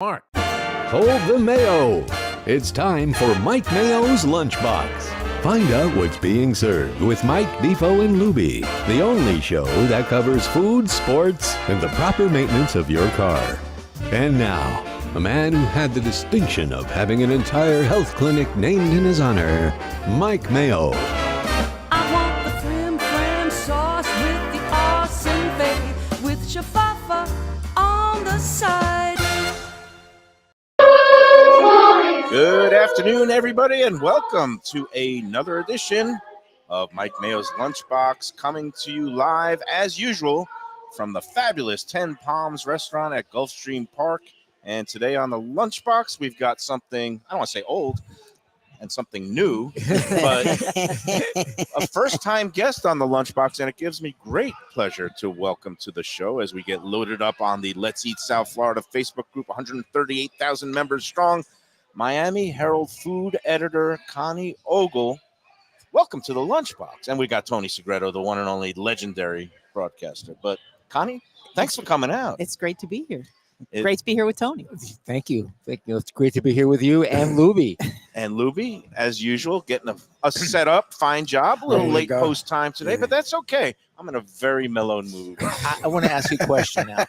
Mark. Hold the Mayo. It's time for Mike Mayo's Lunchbox. Find out what's being served with Mike, Defo, and Lubie, the only show that covers food, sports, and the proper maintenance of your car. And now, a man who had the distinction of having an entire health clinic named in his honor, Mike Mayo. I want the frim fram sauce with the awesome bay with shafafa on the side. Good afternoon, everybody, and welcome to another edition of Mike Mayo's Lunchbox, coming to you live, as usual, from the fabulous 10 Palms restaurant at Gulfstream Park. And today on the Lunchbox, we've got something, I don't want to say old, and something new, but a first-time guest on the Lunchbox, and it gives me great pleasure to welcome to the show as we get loaded up on the Let's Eat South Florida Facebook group, 138,000 members strong, Miami Herald food editor Connie Ogle. Welcome to the Lunchbox. And we got Tony Segreto, the one and only legendary broadcaster. But Connie, thanks for coming out. It's great to be here. Great to be here with Tony. Thank you. It's great to be here with you and Lubie. And Lubie, as usual, getting a set up, fine job. A little late post time today, but that's okay. I'm in a very mellow mood. I want to ask you a question now.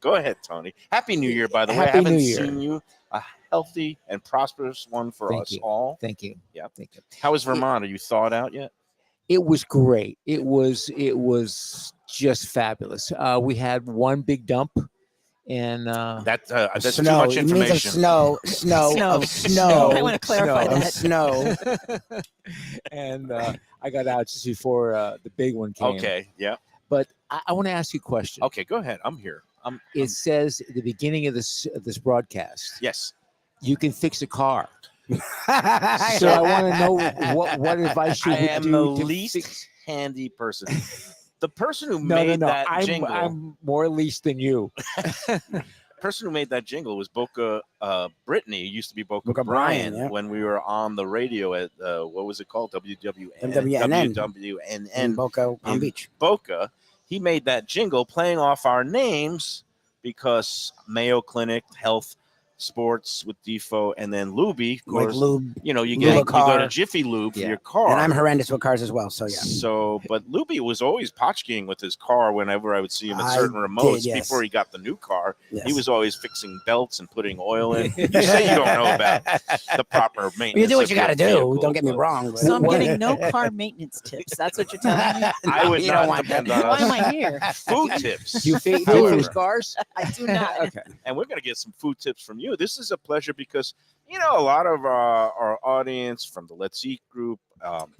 Go ahead, Tony. Happy New Year, by the way. I Happy haven't New Year. seen you. A healthy and prosperous one for Thank us you. all. Thank you. Yeah. Thank you. How is Vermont? Are you thawed out yet? It was great. It was just fabulous. We had one big dump, and That's snow. too much information. It means of snow. I want to clarify that. Snow. and I got out just before the big one came. Okay. Yeah. But I want to ask you a question. Okay. Go ahead. I'm here. It says at the beginning of this broadcast, Yes. you can fix a car. So I want to know what advice you I would am do the to least fix. handy person. The person who No. made that I'm, jingle. I'm more least than you. The person who made that jingle was Boca Brittany. It used to be Boca Boca Brian Brian, yeah. when we were on the radio at what was it called? WWN. WWNN. WWNN. in Boca in on Beach. Boca. He made that jingle playing off our names because Mayo Clinic, Health, Sports with Defo, and then Lubie. Of Like course, lube. you know, you Lube a go to car. Jiffy Lube for Yeah. your car. And I'm horrendous with cars as well. So, yeah. So, but Lubie was always potchkeying with his car whenever I would see him at I certain remotes did, yes. before he got the new car. Yes. He was always fixing belts and putting oil in. You say you don't know about the proper maintenance. You do what of you your got to do. vehicle, Don't get me but wrong. But So I'm getting no car maintenance tips. That's what you're telling me? I would you not don't want depend that. on Why us. am I here? Food tips. Do you fix However, cars? I do not. Okay. and we're going to get some food tips from you. This is a pleasure because, you know, a lot of our audience from the Let's Eat group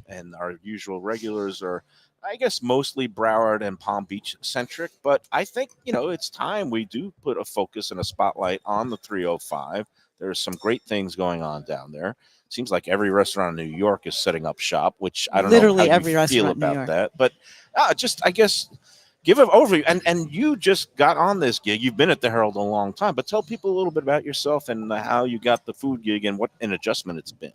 and our usual regulars are, I guess, mostly Broward and Palm Beach centric. But I think, you know, it's time we do put a focus and a spotlight on the 305. There's some great things going on down there. Seems like every restaurant in New York is setting up shop, which I don't Literally know how every you feel restaurant in New about York. that. But just, I guess, give an overview. And you just got on this gig. You've been at the Herald a long time, but tell people a little bit about yourself and how you got the food gig and what an adjustment it's been.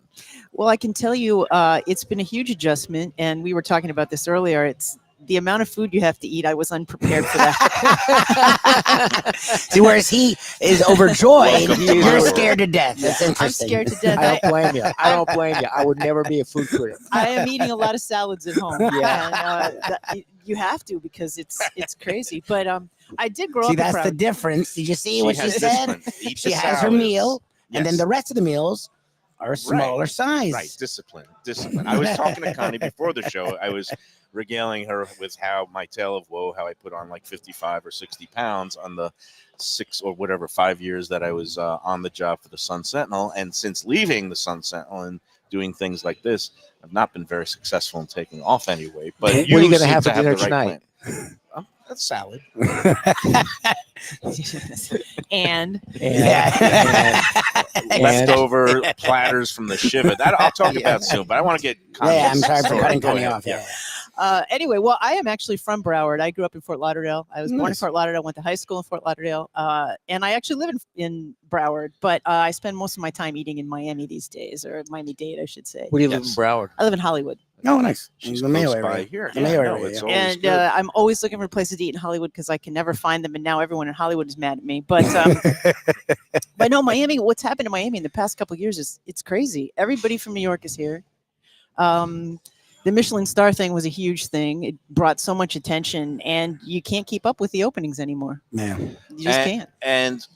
Well, I can tell you it's been a huge adjustment. And we were talking about this earlier. It's the amount of food you have to eat. I was unprepared for that. See, whereas he is overjoyed, Welcome to you're my scared to death. That's I'm interesting. scared to death. I don't blame you. I don't blame you. I would never be a food critic. I am eating a lot of salads at home. Yeah. And, you have to because it's crazy. But I did grow See, up that's around. the difference. Did you see what she has said? discipline. Eat She the has her salads. meal, and then Yes. the rest of the meals are smaller size. Right, discipline. I was talking to Connie before the show. I was regaling her with how my tale of woe, how I put on like 55 or 60 pounds on the 5 years that I was on the job for the Sun Sentinel. And since leaving the Sun Sentinel and doing things like this, I've not been very successful in taking off any weight. But What are you going to seem have for dinner the right tonight? plan. That's salad. and Leftover platters from the Shiva. That I'll talk about soon, but I want to get Yeah, I'm sorry for story. cutting Go Connie ahead. off. Yeah. Anyway, well, I am actually from Broward. I grew up in Fort Lauderdale. I was born in Nice. Fort Lauderdale, went to high school in Fort Lauderdale, and I actually live in Broward, but I spend most of my time eating in Miami these days, or Miami-Dade, I should say. Where do you live in Yes. Broward? I live in Hollywood. Oh, nice. She's the Mayo close by area. here. The Mayo no, area, it's yeah. always And good. I'm always looking for places to eat in Hollywood because I can never find them, and now everyone in Hollywood is mad at me. But but no, Miami. What's happened to Miami in the past couple of years is it's crazy. Everybody from New York is here. The Michelin star thing was a huge thing. It brought so much attention, and you can't keep up with the openings anymore. Yeah. You just can't. And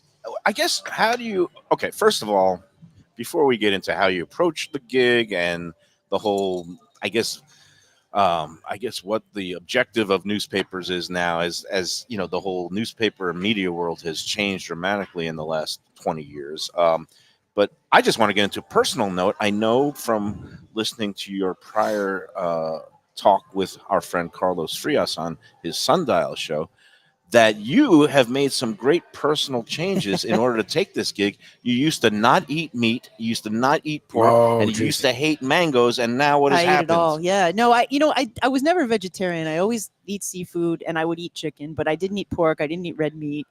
I guess how do you? Okay, first of all, before we get into how you approach the gig and the whole, I guess what the objective of newspapers is now, as you know, the whole newspaper and media world has changed dramatically in the last 20 years. But I just want to get into a personal note. I know from listening to your prior talk with our friend Carlos Frias on his Sundial show that you have made some great personal changes in order to take this gig. You used to not eat meat, you used to not eat pork, and you used to hate mangoes, and now what has happened? I eat it all. Yeah. No, I was never a vegetarian. I always eat seafood, and I would eat chicken, but I didn't eat pork. I didn't eat red meat.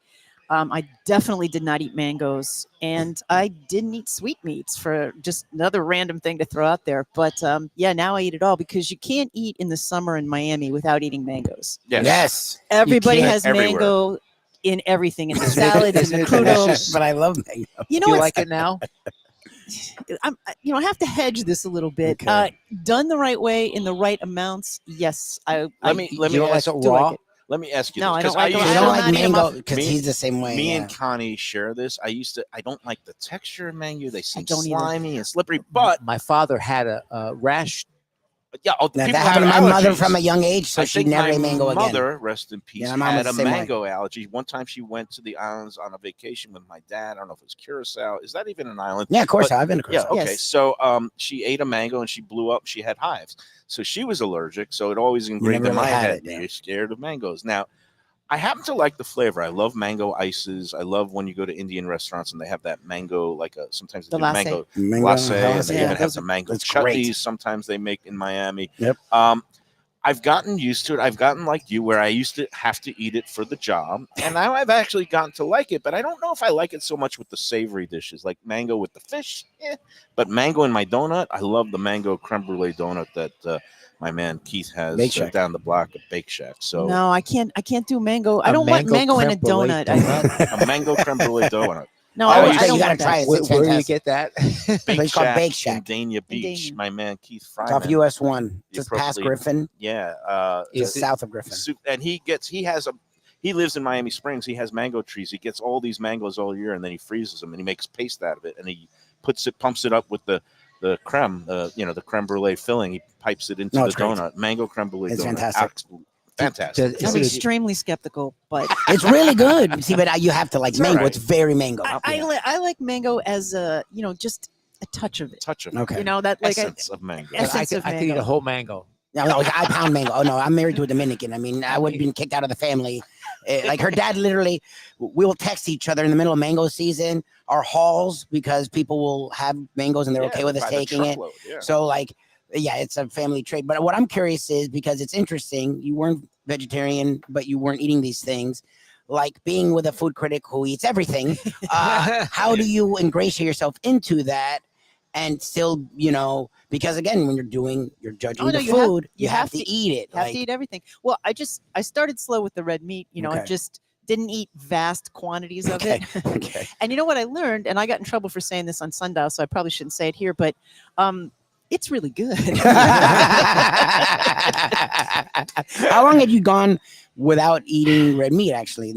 I definitely did not eat mangoes, and I didn't eat sweetmeats, for just another random thing to throw out there. But yeah, now I eat it all because you can't eat in the summer in Miami without eating mangoes. Yes. Everybody can't has everywhere. mango in everything, in the salads, in the crudo. But I love mango. You know You what? like it now? I have to hedge this a little bit. Okay. Done the right way in the right amounts, yes. Let me You don't like ask, it do raw? like it. let me ask you No, this, I don't 'cause like it. You I don't will like not eat 'em mango up. because Me- he's the same way. Me yeah. and Connie share this. I don't like the texture of mango. They seem don't either. slimy and slippery. But My father had a rash. yeah, Now, people that have happened to my mother allergies. from a young age, so I she think never my ate mango again. mother, rest in peace, Yeah, my mom had was a the same way. mango allergy. One time she went to the islands on a vacation with my dad. I don't know if it was Curacao. Is that even an island? Yeah, of course. But- I've been to Yeah. Curacao. Okay. Yes. So she ate a mango and she blew up. She had hives. So she was allergic. So it always ingrained never in my really had head. it, yeah. You're scared of mangoes. Now, I happen to like the flavor. I love mango ices. I love when you go to Indian restaurants and they have that mango, like sometimes they The do latte. mango Mango, latte, and latte, they yeah, even have those the are- mango that's great. chutneys. Sometimes they make in Miami. Yep. I've gotten used to it. I've gotten like you, where I used to have to eat it for the job, and now I've actually gotten to like it. But I don't know if I like it so much with the savory dishes, like mango with the fish. But mango in my donut, I love the mango creme brulee donut that my man Keith has Bake Shack. down the block at Bake Shack. So No, I can't do mango. I A don't want mango in a creme brulee donut. a mango creme brulee donut. No, Oh, I, you I don't gotta want try that. it. Where, It's where do you fantastic. get that? Place called Bake in Shack. Dania Beach. Dania. My man Keith It's Fryman. off US 1, You just past probably- Griffin, Yeah. Is just it- south of Griffin. And he lives in Miami Springs. He has mango trees. He gets all these mangoes all year, and then he freezes them and he makes paste out of it, and he pumps it up with the creme, the creme brulee filling. He pipes it into No, the it's great. donut. Mango creme brulee It's donut. fantastic. Fantastic. Is I'm it- extremely skeptical, but It's really good. See, but you have to like It's mango. alright. It's very mango. I like mango as just a touch of it. Touch of Okay. That like essence of mango. Essence I could, of I could eat mango. a whole mango. No, I pound mango. Oh no, I'm married to a Dominican. I mean, I would have been kicked out of the family. Like her dad, literally, we'll text each other in the middle of mango season, our hauls, because people will have mangoes and they're okay with us by the taking it. truckload, yeah. So like, yeah, it's a family trait. But what I'm curious is, because it's interesting, you weren't vegetarian, but you weren't eating these things. Like being with a food critic who eats everything, how do you ingratiate yourself into that? And still, because again, when you're judging Oh, no, the you have- food, you you have have to to- eat it. have Like, to eat everything. Well, I started slow with the red meat. I Okay. just didn't eat vast quantities of Okay. it. okay. And you know what I learned, and I got in trouble for saying this on Sundial, so I probably shouldn't say it here, but it's really good. How long had you gone without eating red meat? Actually,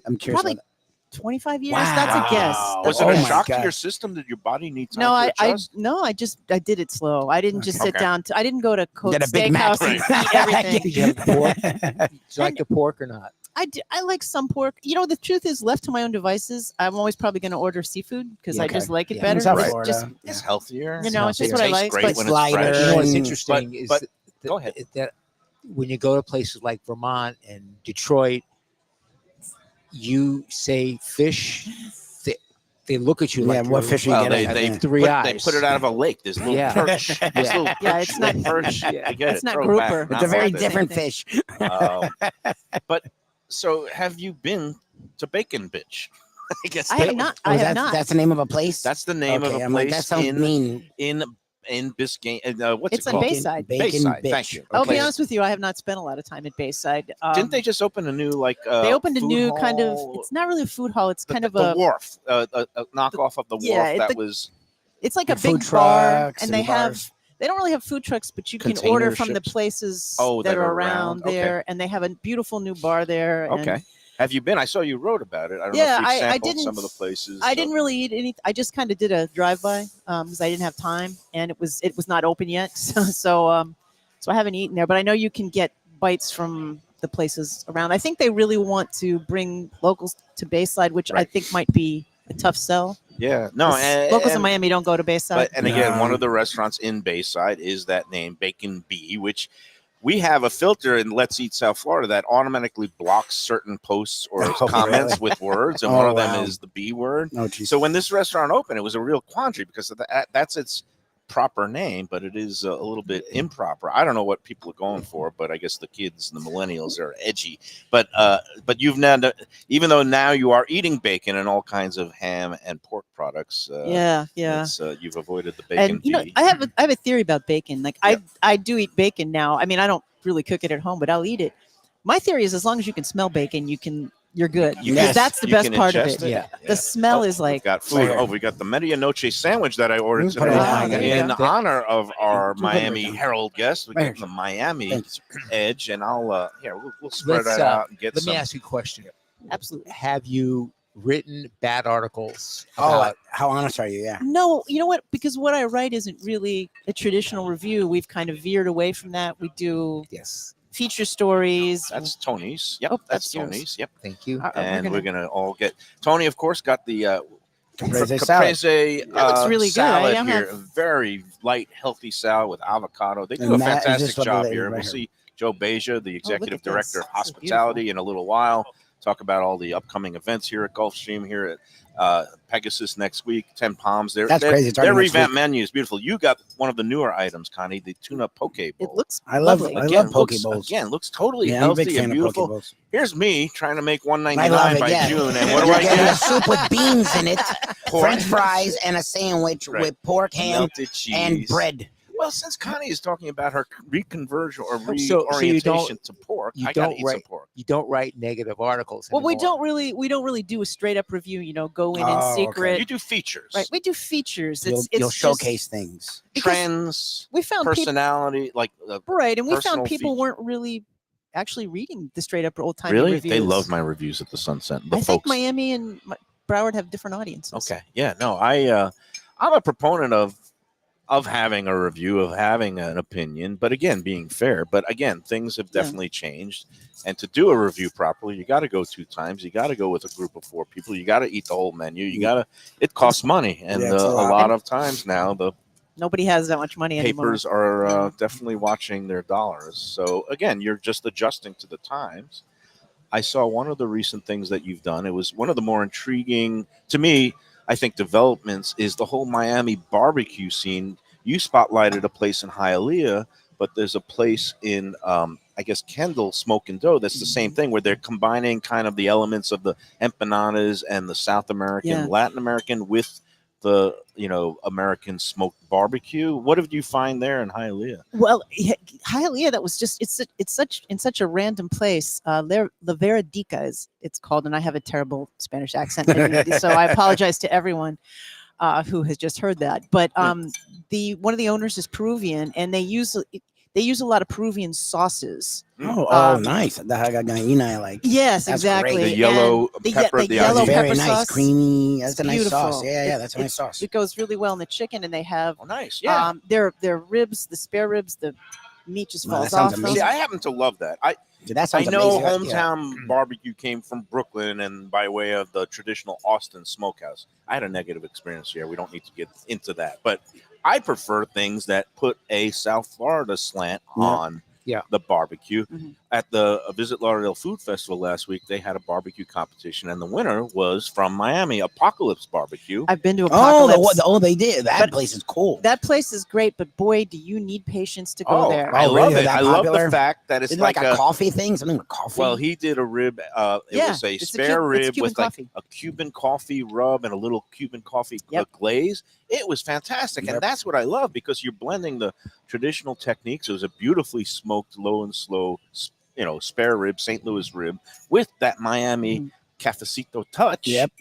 I'm curious. Probably about 25 years. That's a guess. Wow. Was That's it a a Oh guess. my shock to God. your system? Did your body need time No, to I adjust? I did it slow. I didn't just sit Okay. down. I didn't go to Coke Get a Big Mac. Steakhouse and eat everything. Did you have pork? Do you like the pork or not? I like some pork. The truth is, left to my own devices, I'm always probably going to order seafood because I Okay. just like it Yeah. better. South Right. Florida, Just It's yeah. healthier. it's just It what I tastes like. great But when Slider. it's fresh. You know what's And- interesting is but- that, go ahead. that when you go to places like Vermont and Detroit, you say fish, they look at you Yeah, like what you're- fish are you Well, getting? they Yeah. three They eyes. put it out of a lake. There's little Yeah. perch. There's Yeah. little Yeah, perch, it's not- perch. Yeah. I get It's it. not Throw it grouper. back. It's a very Not different Same thing. fish. But so have you been to Bacon Bitch? I guess I have not. I Oh, have not. That's the name of a place. That's the name okay, of a I'm like, place that sounds mean. in in Biscayne. What's It's it on called? Bayside. Bacon Bayside. bitch. Thank you. I'll be Okay. honest with you, I have not spent a lot of time at Bayside. Didn't they just open a new They opened a food new kind of. hall? It's not really a food hall. It's kind of the a. wharf, a knockoff of the yeah, wharf it- that the- was It's like a And food big bar, trucks and and they have. bars. They don't really have food trucks, but you can Container order from the ships? places Oh, that that are are around around. Okay. there, and they have a beautiful new bar there. and okay. Have you been? I saw you wrote about it. I don't Yeah, know if you I sampled didn't- some of the places. I didn't really eat any. I just kind of did a drive-by because I didn't have time, and it was not open yet. So I haven't eaten there, but I know you can get bites from the places around. I think they really want to bring locals to Bayside, which I Right. think might be a tough sell. Yeah. No. 'Cause And, locals in and- Miami don't go to Bayside. But and again, one No. of the restaurants in Bayside is that name, Bacon Bee, which we have a filter in Let's Eat South Florida that automatically blocks certain posts or Oh, comments really? with words, and Oh, one of them wow. is the B word. No, geez. So when this restaurant opened, it was a real quandary because that's its proper name, but it is a little bit improper. I don't know what people are going for, but I guess the kids, the millennials, are edgy. But you've now, even though now you are eating bacon and all kinds of ham and pork products. Yeah. You've avoided the bacon. And you know, bee. I have a theory about bacon. Like I do eat bacon now. I mean, I don't really cook it at home, but I'll eat it. My theory is as long as you can smell bacon, you're good. You Because can- that's the you best can part of ingest it. Yeah. The smell Oh, is like we've got food. Right. Oh, we got the Medianoche sandwich that I ordered Put it today on. there you in go. honor of our Put it right Miami down. Herald guest. We Right got the Miami Thank you, sir. edge, and I'll we'll spread Let's, that out and get Let some. me ask you a question. absolutely. Have you written bad articles Oh, about how honest are you? Yeah. No, you know what? Because what I write isn't really a traditional review. We've kind of veered away from that. We do yes, feature stories. That's Tony's. Yep, Oh, that's that's yours. Tony's. Yep, thank you. and we're gonna all get Tony. Of course, got the Caprese salad. caprese That looks really good. salad I am here. have- A very light, healthy salad with avocado. They do And a that is fantastic just what job they here. right We'll here. see Joe Beja, the executive at this. director of This is hospitality, in a little while. Talk about all the upcoming events here at Gulfstream, here at Pegasus next week, 10 Palms. That's crazy. It's already Their next revamped week. menu is beautiful. You got one of the newer items, Connie, the tuna poke bowl. It looks I love lovely. I Again, love poke looks, bowls. again, looks totally Yeah, I'm a big healthy fan and of poke beautiful. bowls. Here's me trying to make I love $1.99 it. by Yeah. June, and what do You're I getting a get? soup with beans in it, Pork. French fries, and a sandwich Right. with pork, ham, Melted cheese and bread. Well, since Connie is talking about her reconversion or So you reorientation don't- to pork, you I gotta don't eat some write- pork. You don't write negative articles. Well, we anymore. don't really do a straight up review. You know, go in Oh, in okay. secret. You do features, Right. We do features. You'll, It's you'll just- showcase things. because trends, we found people personality, like right, and we personal found people feature. weren't really actually reading the straight up old time really reviews. they love my reviews at the Sunset. The I think folks. Miami and Broward have different audiences. Okay, yeah, no, I'm a proponent of having a review, of having an opinion, but again, being fair. But again, things have Yeah. definitely changed. And to do a review properly, you got to go 2 times. You got to go with a group of 4 people. You got to eat the whole menu. It costs money. And Yeah, it's a a lot. lot of times now, the Nobody has that much money anymore. papers are definitely watching their dollars. So again, you're just adjusting to the times. I saw one of the recent things that you've done. It was one of the more intriguing to me, I think, developments is the whole Miami barbecue scene. You spotlighted a place in Hialeah, but there's a place in I guess Kendall Smoke and Dough. That's the same thing where they're combining kind of the elements of the empanadas and the South American, Yeah. Latin American with the American smoked barbecue. What did you find there in Hialeah? Well, Hialeah, that was just it's such a random place. La Veradica is it's called, and I have a terrible Spanish accent, so I apologize to everyone who has just heard that. But one of the owners is Peruvian, and they use a lot of Peruvian sauces. Oh, nice. The hagagaina I like. Yes, That's exactly. great. The yellow And pepper, the the yellow Ozzy. Very pepper nice, sauce. creamy. That's a nice beautiful. sauce. Yeah, that's a nice sauce. It goes really well in the chicken, and they have Oh, nice. Yeah. their ribs, the spare ribs, the meat just Wow, that falls sounds off. amazing. See, I happen to love that. Dude, that I sounds know amazing. Yeah. hometown barbecue came from Brooklyn and by way of the traditional Austin smokehouse. I had a negative experience here. We don't need to get into that. But I prefer things that put a South Florida slant Yeah. on Yeah. the barbecue. Mhm. at the Visit Lauderdale Food Festival last week, they had a barbecue competition, and the winner was from Miami, Apocalypse Barbecue. I've been to Oh, Apocalypse. they did. That But place is cool. That place is great, but boy, do you need patience to go there. I Oh, love really? it. That I love popular? the fact that it's Is it like a coffee thing? Something with coffee? well, he did a rib. It Yeah, was a it's spare rib Cuban with like coffee. a Cuban coffee rub and a little Cuban coffee Yep. glaze. It was fantastic, Yep. and that's what I love because you're blending the traditional techniques. It was a beautifully smoked, low and slow, spare rib, St. Louis rib, with that Miami cafecito touch. Yep.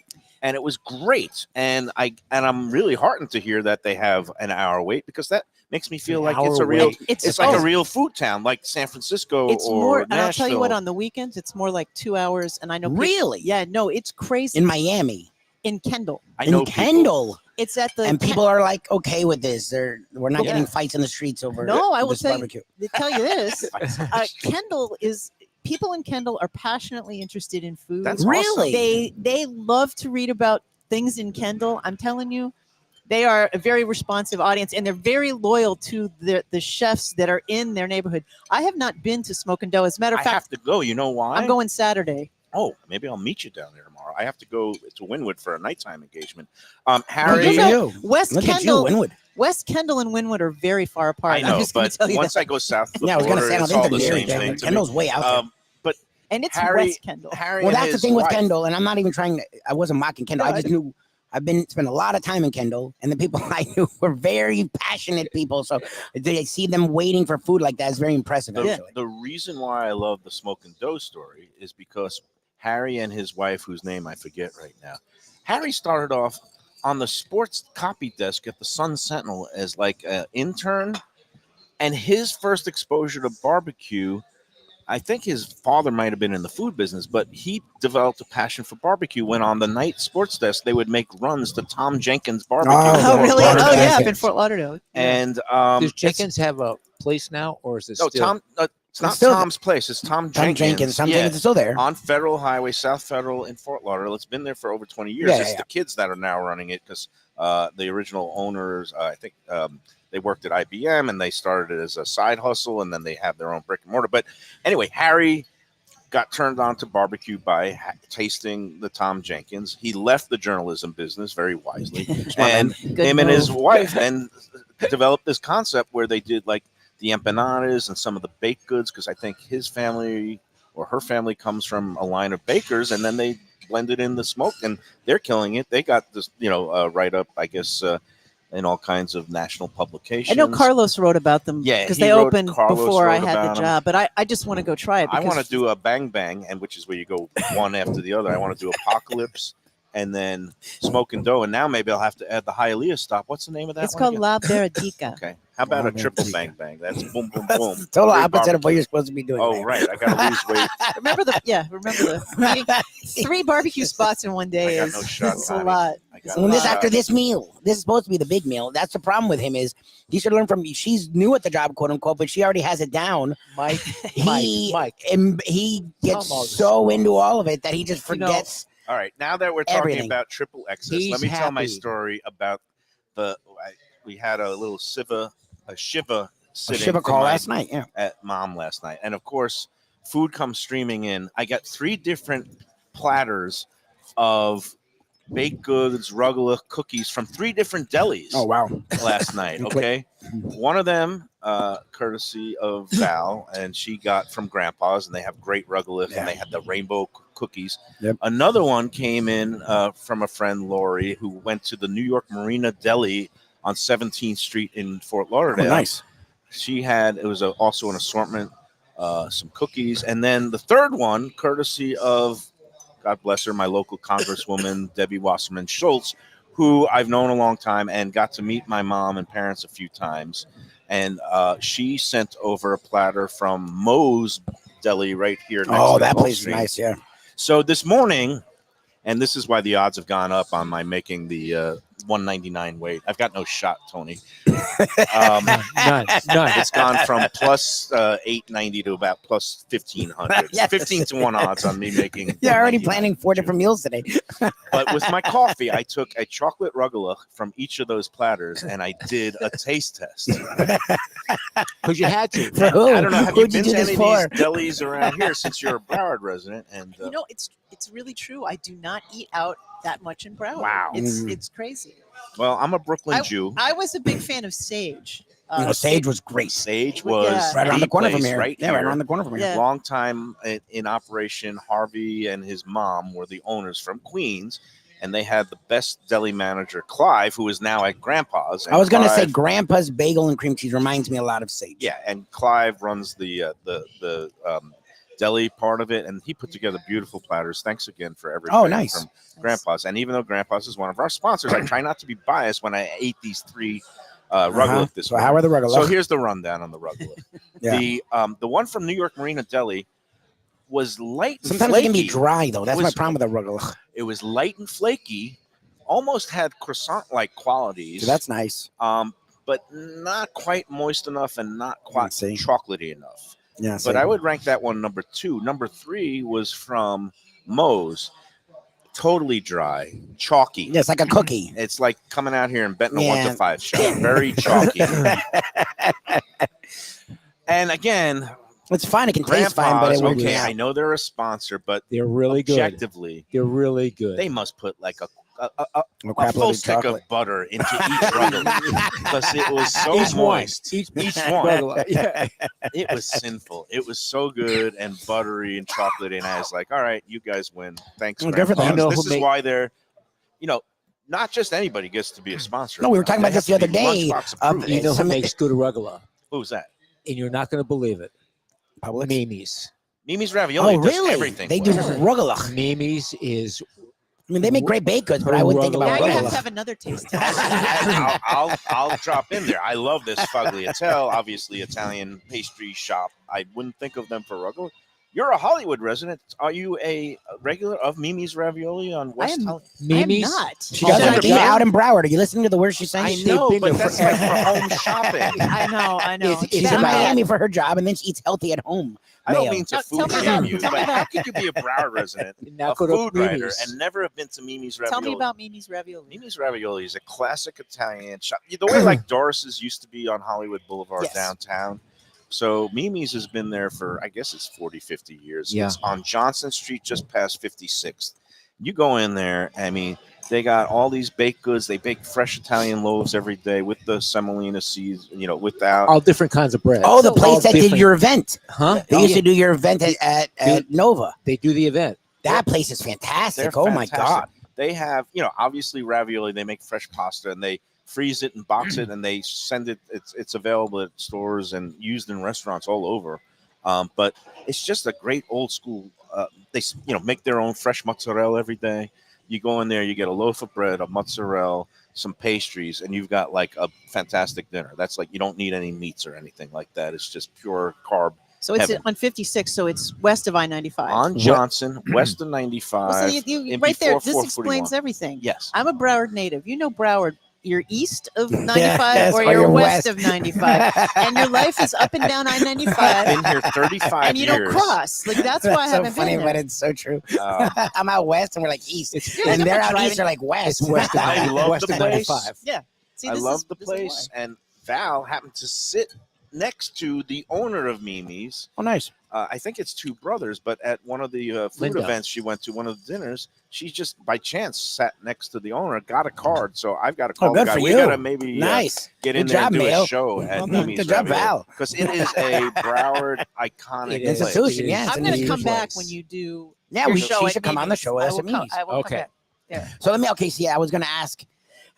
And it was great, and I'm really heartened to hear that they have an hour wait because that makes me feel like it's a real. It's like a real food town, like San Francisco It's or more, Nashville. and I'll tell you what, on the weekends, it's more like 2 hours. And I know Really? Yeah, no, it's crazy. In Miami. In Kendall. I know In people- Kendall. It's at the And people are like okay with this. We're not Yeah. getting fights in the streets over No, I will this tell you- barbecue. to tell you this. Kendall is people in Kendall are passionately interested in food. That's Really? awesome. They love to read about things in Kendall. I'm telling you, they are a very responsive audience, and they're very loyal to the chefs that are in their neighborhood. I have not been to Smoke and Dough. As a matter of I fact, have to go. You know why? I'm going Saturday. Oh, maybe I'll meet you down there tomorrow. I have to go to Wynwood for a nighttime engagement. Well, Harry, you know, you. West Look at you, Kendall, Winwood. West Kendall and Wynwood are very far apart. I know, I'm just gonna but tell you once that. I go south of the Yeah, I was going to border, say, I don't it's think all they're the near same each other. thing to me. Kendall's way out there. But And it's Harry, West Kendall. Harry, Well, and that's the his thing with wife- Kendall, and I'm not even trying to. I wasn't mocking Kendall. No, I just knew I've been spent a lot of time in Kendall, and the people I knew were very passionate people. So they see them waiting for food like that is very impressive. The, Actually, the reason why I love the Smoke and Dough story is because Harry and his wife, whose name I forget right now, Harry started off on the sports copy desk at the Sun Sentinel as like an intern, and his first exposure to barbecue, I think his father might have been in the food business, but he developed a passion for barbecue when on the night sports desk they would make runs to Tom Jenkins Barbecue. Oh, in Oh, Fort really? Lauderdale. Oh, yeah, Jenkins. up in Fort Lauderdale. Yeah. And Does it's- Jenkins have a place now, or is it no, still? Tom. It's not still- Tom's place. It's Tom Tom Jenkins. Tom Yeah, Jenkins is still there. on Federal Highway, South Federal in Fort Lauderdale. It's been there for over 20 years. Yeah, It's yeah, the kids that are now running it because the original owners, I think they worked at IBM and they started it as a side hustle, and then they have their own brick and mortar. But anyway, Harry got turned on to barbecue by tasting the Tom Jenkins. He left the journalism business very wisely, and Good him and his move. wife and developed this concept where they did like the empanadas and some of the baked goods, because I think his family or her family comes from a line of bakers, and then they blended in the smoke, and they're killing it. They got this, write up, I guess, in all kinds of national publications. I know Carlos wrote about them Yeah, because he they wrote- opened Carlos before I wrote had the about 'em. job, but I just want to go try it. I want because to do a bang bang, and which is where you go one after the other. I want to do Apocalypse and then Smoke and Dough, and now maybe I'll have to add the Hialeah stop. What's the name of that? It's one called again? La Beradica. Okay, how about La a triple Beradica. bang bang? That's boom boom That's boom. the total Great opposite of what barbecue. you're supposed to be doing. Oh man. right, I gotta lose weight. remember the eating 3 barbecue spots in one day I got is no shot, it's a Bonnie. lot. I It's got a When no this lot. after this meal, this is supposed to be the big meal. That's the problem with him is he should learn from. She's new at the job, quote unquote, but she already has it down. Mike, He he gets Come on. so into all of it that he just You know, forgets. All right, now that we're talking Everything. about triple excess, He's let me tell my happy. story about we had a little Shiva A sitting Shiva for call my- last night. Yeah. at mom last night, and of course, food comes streaming in. I got 3 different platters of baked goods, rugelach, cookies from 3 different delis Oh wow. last night. Okay, one of them, courtesy of Val, and she got from Grandpa's, and they have great rugelach, Yeah. and they had the rainbow cookies. Yep. Another one came in from a friend, Lori, who went to the New York Marina Deli on 17th Street in Fort Lauderdale. Nice. She had also an assortment, some cookies, and then the third one, courtesy of, God bless her, my local Congresswoman Debbie Wasserman Schultz, who I've known a long time and got to meet my mom and parents a few times, and she sent over a platter from Moe's Deli right here. Next Oh, to that place is Gulfstream. nice. Yeah. So this morning, and this is why the odds have gone up on my making the 199 weight. I've got no shot, Tony. None. It's gone from plus 890 to about plus 1500. Yes. 15 to 1 odds on me making. You're already 199. planning 4 different meals today. But with my coffee, I took a chocolate rugelach from each of those platters and I did a taste test. Because you had to. For who? I don't know. Have you Who'd you been do to any this of for? these delis around here since you're a Broward resident? And You know, it's really true. I do not eat out that much in Broward. Wow. It's crazy. well, I'm a Brooklyn Jew. I was a big fan of Sage. Sage was great. Sage was Yeah. Right around the corner from place here. right Yeah, here. right around the corner from here. Yeah. Long time in operation. Harvey and his mom were the owners from Queens, and they had the best deli manager, Clive, who is now at Grandpa's. And I was going to say Clive- Grandpa's Bagel and Cream Cheese reminds me a lot of Sage. yeah, and Clive runs the deli part of it, and he put together beautiful platters. Thanks again for everything. Oh, nice. From Grandpa's, and even though Grandpa's is one of our sponsors, I try not to be biased when I ate these 3 rugelach this So morning. how are the rugelach? So here's the rundown on the rugelach. Yeah. The one from New York Marina Deli was light and Sometimes flaky. it can be dry, though. That's It my was- problem with the rugelach. It was light and flaky, almost had croissant-like qualities. So that's nice. But not quite moist enough and not quite Let's see. chocolatey enough. Yeah. But I would rank that one number 2. Number 3 was from Moe's. Totally dry, chalky. Yeah, it's like a cookie. It's like coming out here and betting a 1 Yeah. to 5 shot. Very chalky. And again, It's fine. It can taste fine, but Grandpa's, it would okay, I know they're a sponsor, but They're really good. objectively, They're really good. they must put like a a crap full load of stick chocolate. of butter into each rugelach because it was so Each one. moist. Each one. rugelach. Yeah. It was sinful. It was so good and buttery and chocolatey, and I was like, "All right, you guys win. Thanks, Well, good for them. Grandpa's." You know This who is make- why they're, not just anybody gets to be a sponsor. No, we were They talking about have this to the other be day, Lunchbox of- approved. You know who Some- makes good rugelach? Who's that? And you're not going to believe it. Publix. Mimi's. Mimi's Ravioli. Oh, does really? Everything. They for do us. rugelach. Mimi's is I mean, they make great baked goods, but I wouldn't think Rugelach. about Now you have to rugelach. have another taste test. I'll drop in there. I love this Fagliatelle, obviously Italian pastry shop. I wouldn't think of them for rugelach. You're a Hollywood resident. Are you a regular of Mimi's Ravioli on West am- Hollywood? Mimi's. I'm not. She Oh, doesn't my eat God. out in Broward. Are you listening to the words she's saying? I They've know, been but there that's like for forever. home shopping. I know. It's She's in about- Miami for her job, and then she eats healthy at home. I don't Mayo. mean to Tell food me shame about- you, tell but me how about- could you be a Broward resident, Now a go to food writer, Mimi's. and never have been to Mimi's Ravioli? Tell me about Mimi's ravioli. Mimi's Ravioli is a classic Italian shop. The way like Doris's used to be on Hollywood Boulevard Yes. downtown. So Mimi's has been there for, I guess it's 40, 50 years. Yeah. It's on Johnson Street, just past 56th. You go in there, I mean, they got all these baked goods. They bake fresh Italian loaves every day with the semolina seeds, without. All different kinds of bread. Oh, the All place that did different- your event. Huh? They Oh, used yeah. to do your event at Nova. They do the event. That place is fantastic. They're Oh my fantastic. God. They have, obviously ravioli. They make fresh pasta and they freeze it and box it and they send it. It's available at stores and used in restaurants all over. But it's just a great old school. They make their own fresh mozzarella every day. You go in there, you get a loaf of bread, a mozzarella, some pastries, and you've got like a fantastic dinner. That's like you don't need any meats or anything like that. It's just pure carb. So it's Heaven. on 56. So it's west of I-95. On Johnson, west of 95. Well, so you and right there. before This 441. explains everything. Yes. I'm a Broward native. You know Broward. You're east of 95 Yes, or or you're you're west west. of 95. And your life is up and down I-95. Been here 35 And you years. don't cross. Like that's why I That's so haven't funny, been but there. it's so true. Uh, I'm out west, and we're like east, It's, and they're out driving- east, are like west. it's west of, I love west the of place. 95. Yeah. See, I this love is- the this is place, why. and Val happened to sit next to the owner of Mimi's. Oh, nice. I think it's two brothers, but at one of the food Linda. events she went to, one of the dinners, she just by chance sat next to the owner, got a card. So I've got to call the good guy. for We you. got to maybe Nice. get in Good there job, and do Mayo. a show at Well done. Mimi's. Good job, Val. Because it is a Broward iconic It is. place. Institution, It yeah. is. It's I'm an going to come institution. back when you do. Yeah, your she show at should come on the Mimi's. show with I us will at come- Mimi's. I will Okay. come back. So let me, I was going to ask,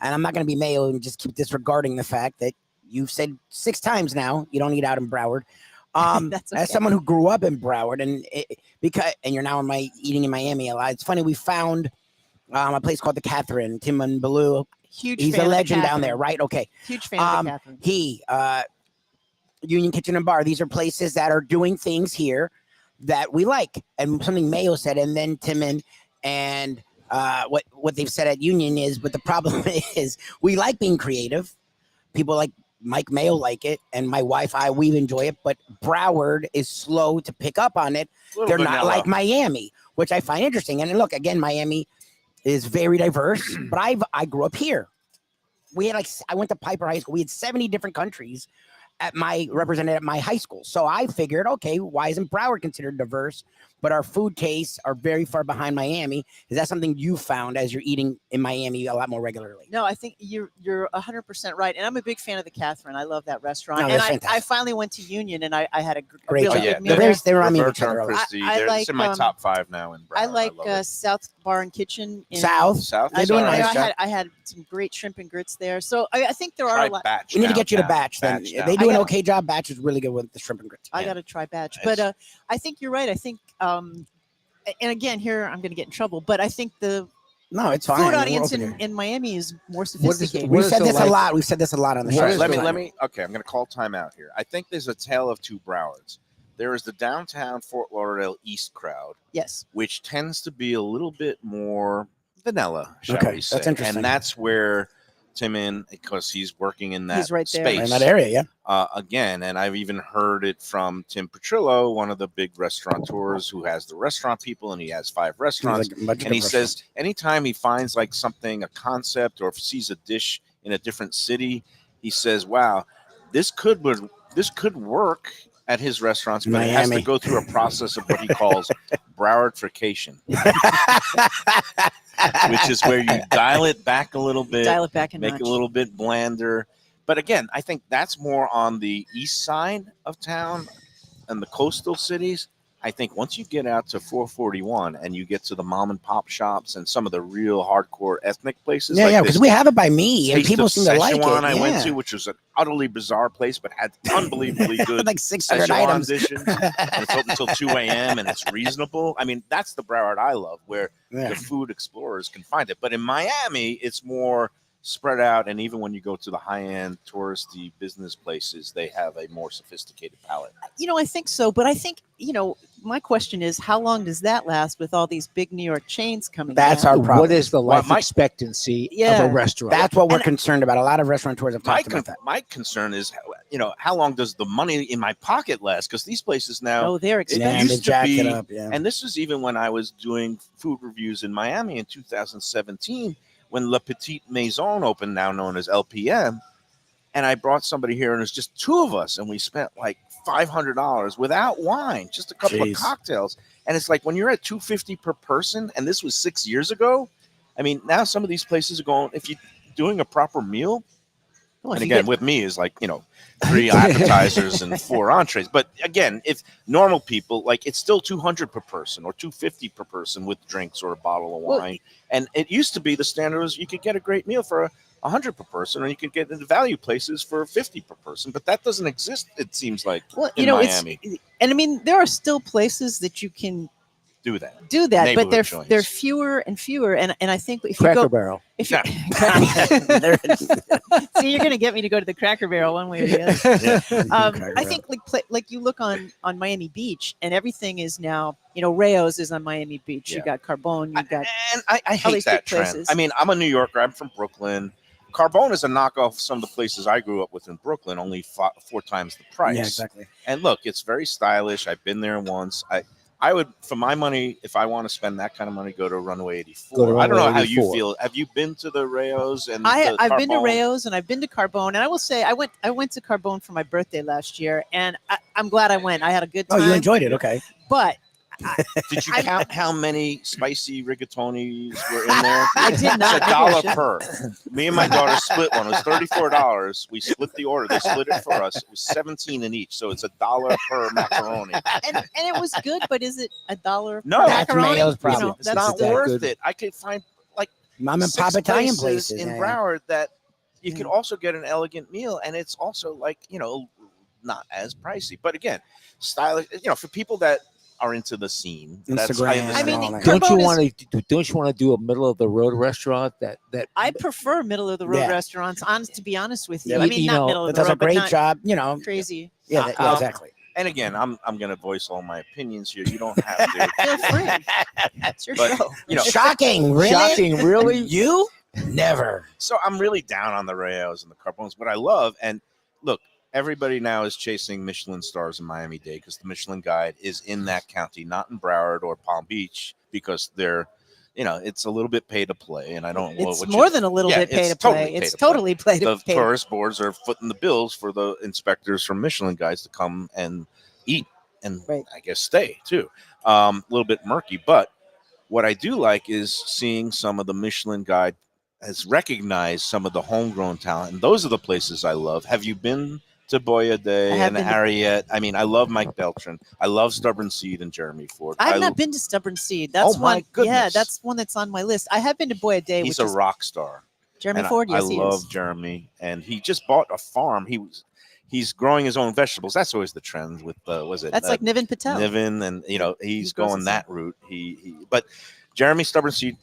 and I'm not going to be Mayo and just keep disregarding the fact that you've said 6 times now you don't eat out in Broward. That's okay. As someone who grew up in Broward, and you're now eating in Miami a lot. It's funny, we found a place called the Catherine. Tim and Baloo, Huge he's fan a of the legend down Catherine. there, right? Okay. Huge fan of the Catherine. He, Union Kitchen and Bar. These are places that are doing things here that we like, and something Mayo said, and then Tim and what they've said at Union is, but the problem is we like being creative. People like Mike Mayo like it, and my wife, we enjoy it. But Broward is slow to pick up on it. They're not like Miami, which I find interesting. And look, again, Miami is very diverse. But I grew up here. We had I went to Piper High School. We had 70 different countries represented at my high school. So I figured, okay, why isn't Broward considered diverse? But our food tastes are very far behind Miami. Is that something you found as you're eating in Miami a lot more regularly? No, I think you're 100% right. And I'm a big fan of the Catherine. I love that restaurant. No, and that's I finally went to Union and I had a great really job. good meal. They remind me of each Roberto other. and Christy, I they're like, it's in my top 5 now in Broward. I like love South Bar and Kitchen. South. I, doing I, nice job. I had some great shrimp and grits there. So I think there are Try a lot. Batch We need to now, get you to now. Batch. Then Batch now. they do I an got- okay job. Batch is really good with the shrimp and grits. I got to try Batch. Nice. But I think you're right. I think, and again, here I'm going to get in trouble, but I think the No, it's fine. food We're audience open here. in Miami is more What is- sophisticated. what We've is said the this a life- lot. We've said this a lot on the What show. is Let the me. Okay, I'm going to call time out here. I think there's a tale of two Browards. There is the downtown Fort Lauderdale East crowd, Yes. which tends to be a little bit more vanilla, shall Okay, we say? that's interesting. And that's where Tim because he's working in that He's right there. space in that area, yeah. again. And I've even heard it from Tim Petrillo, one of the big restaurateurs who has the restaurant people, and he has 5 restaurants. And he says anytime he finds like something, a concept, or sees a dish in a different city, he says, "Wow, this could work at his restaurants, but it has to Miami. go through a process of what he calls Browardfication, which is where you dial it back a little bit, Dial it back and make it a little bit blander." But again, I think that's more on the east side of town and the coastal cities. I think once you get out to 441 and you get to the mom and pop shops and some of the real hardcore ethnic places, Yeah, like yeah, this because we have it by me, and Taste people of seem to like it. Szechuan I went yeah. to, which was an utterly bizarre place, but had unbelievably good like 600 Szechuan items. dishes. And it's open until 2 a.m. and it's reasonable. I mean, that's the Broward I love, where Yeah. the food explorers can find it. But in Miami, it's more spread out, and even when you go to the high-end touristy business places, they have a more sophisticated palate. I think so. But I think, my question is, how long does that last with all these big New York chains coming That's down? our problem. What is the Well, life Mike- expectancy of Yeah. a restaurant? That's what we're And- concerned about. A lot of restaurateurs have talked about that. My concern is, how long does the money in my pocket last? Because these places now, Oh, they're It Yeah, expensive. and they used to jacked it be- up. Yeah. and this was even when I was doing food reviews in Miami in 2017, when La Petite Maison opened, now known as LPM. And I brought somebody here, and it was just 2 of us, and we spent like $500 without wine, just a couple Jeez. of cocktails. And it's like when you're at $250 per person, and this was 6 years ago. I mean, now some of these places are going, if you're doing a proper meal, Well, if and you again, get- with me is like, 3 appetizers and 4 entrees. But again, if normal people, like, it's still $200 per person or $250 per person with drinks or a bottle of Well, wine. And it used to be the standard was you could get a great meal for $100 per person, or you could get into value places for $50 per person. But that doesn't exist, it seems like, well, in Miami. and I mean, there are still places that you can Do that. do that, but Neighborhood they're joints. fewer and fewer. And I think if Cracker you go, Barrel. if you, Yeah. see, you're going to get me to go to the Cracker Barrel one way or the other. Cracker I Barrel. think like you look on Miami Beach, and everything is now, Rayo's is on Miami Beach. You Yeah. got Carbone, you got And I all hate these that big trend. places. I mean, I'm a New Yorker. I'm from Brooklyn. Carbone is a knockoff of some of the places I grew up with in Brooklyn, only 4 times the price. Yeah, exactly. And look, it's very stylish. I've been there once. I would, for my money, if I want to spend that kind of money, go to Runway 84. Go to I don't know Runway how you 84. feel. Have you been to the Rayos and I've been to Carbone? Rayo's and I've been to Carbone, and I will say I went to Carbone for my birthday last year, and I'm glad I went. I had a good Oh, time. you enjoyed it. Okay. But Did you count how many spicy rigatonis were in there? I did not. It's Maybe I $1 should. per. Me and my daughter split one. It was $34. We split the order. They split it for us. It was 17 in each, so it's $1 per macaroni. and it was good, but is it $1? No, per that's macaroni? Mayo's problem. It's that's not that worth good. it. I could find like Mom and 6 pop Italian places places in yeah. Broward that you could Yeah. also get an elegant meal, and it's also like not as pricey. But again, stylish. For people that are into the scene, Instagram. I I mean, understand. all that. Don't you Carbone want to do a middle of the road restaurant that I prefer middle of the road Yeah. restaurants. To be honest with you, Yeah, I mean, you not know, middle That of the does road, a but great not job. crazy. Yeah, yeah, exactly. And again, I'm going to voice all my opinions here. You don't have to. Feel free. It's your But, show. you know, Shocking, really? Shocking, really? You? Never. so I'm really down on the Rayos and the Carbones. What I love, and look, everybody now is chasing Michelin stars in Miami-Dade because the Michelin Guide is in that county, not in Broward or Palm Beach, because they're, it's a little bit pay to play. And I don't know It's what more than a little bit pay it's to play. totally pay It's to play. totally pay to The pay. tourist boards are footing the bills for the inspectors from Michelin Guides to come and eat and Right. I guess stay too. A little bit murky, but what I do like is seeing some of the Michelin Guide has recognized some of the homegrown talent, and those are the places I love. Have you been to Boya Day I have and been to- Ariette? I mean, I love Mike Beltran. I love Stubborn Seed and Jeremy Ford. I've not been to Stubborn Seed. That's Oh, my one. Yeah, goodness. that's one that's on my list. I have been to Boya Day, He's which a is rock star. Jeremy And Ford. Yes, I he love is. Jeremy, and he just bought a farm. He's growing his own vegetables. That's always the trend with That's like Niven Patel. Niven, and he's grows going his that route. But Jeremy Stubborn Seed,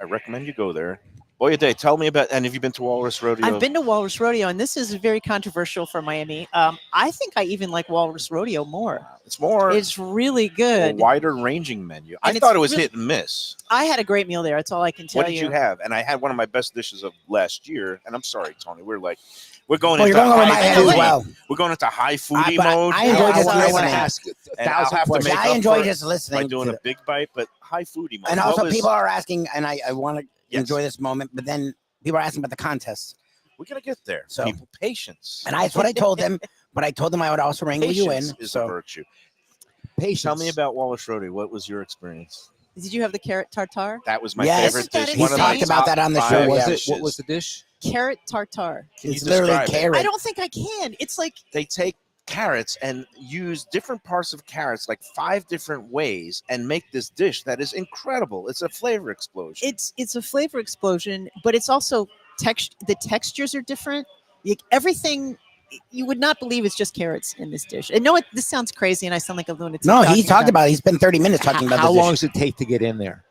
I recommend you go there. Boya Day, tell me about. And have you been to Walrus Rodeo? I've been to Walrus Rodeo, and this is very controversial for Miami. I think I even like Walrus Rodeo more. It's more. It's really a good. wider ranging menu. I And it's thought it was really- hit and miss. I had a great meal there. That's all I can tell What did you have? And I had one of my best dishes of last year. And I'm sorry, Tony. We're going Well, into you're going over my high head as foodie. well. We're going into high foodie but mode. I enjoyed this I want to listening. ask And I'll 1,000 have to questions. make I up enjoy for it just by listening doing to a big bite, but high foodie mode. And What also, was- people are asking, and I want to Yes. enjoy this moment, but then people are asking about the contest. We're gonna get there. So- People, patience. And that's what I told them, but I told them I would also wrangle you in. Patience is a So virtue. Patience. Tell me about Walrus Rodeo. What was your experience? Did you have the carrot tartare? That was my Yes. favorite Isn't that dish. insane? One of my He talked about top that on the show, five What yeah. was it? dishes. What was the dish? Carrot tartare. Can it's you literally describe it? carrot. I don't think I can. It's like They take carrots and use different parts of carrots, like 5 different ways, and make this dish that is incredible. It's a flavor explosion. it's a flavor explosion, but it's also the textures are different. Everything you would not believe it's just carrots in this dish. And this sounds crazy, and I sound like a lunatic. No, he talking talked about it. He spent 30 minutes talking about How the long dish. does it take to get in there?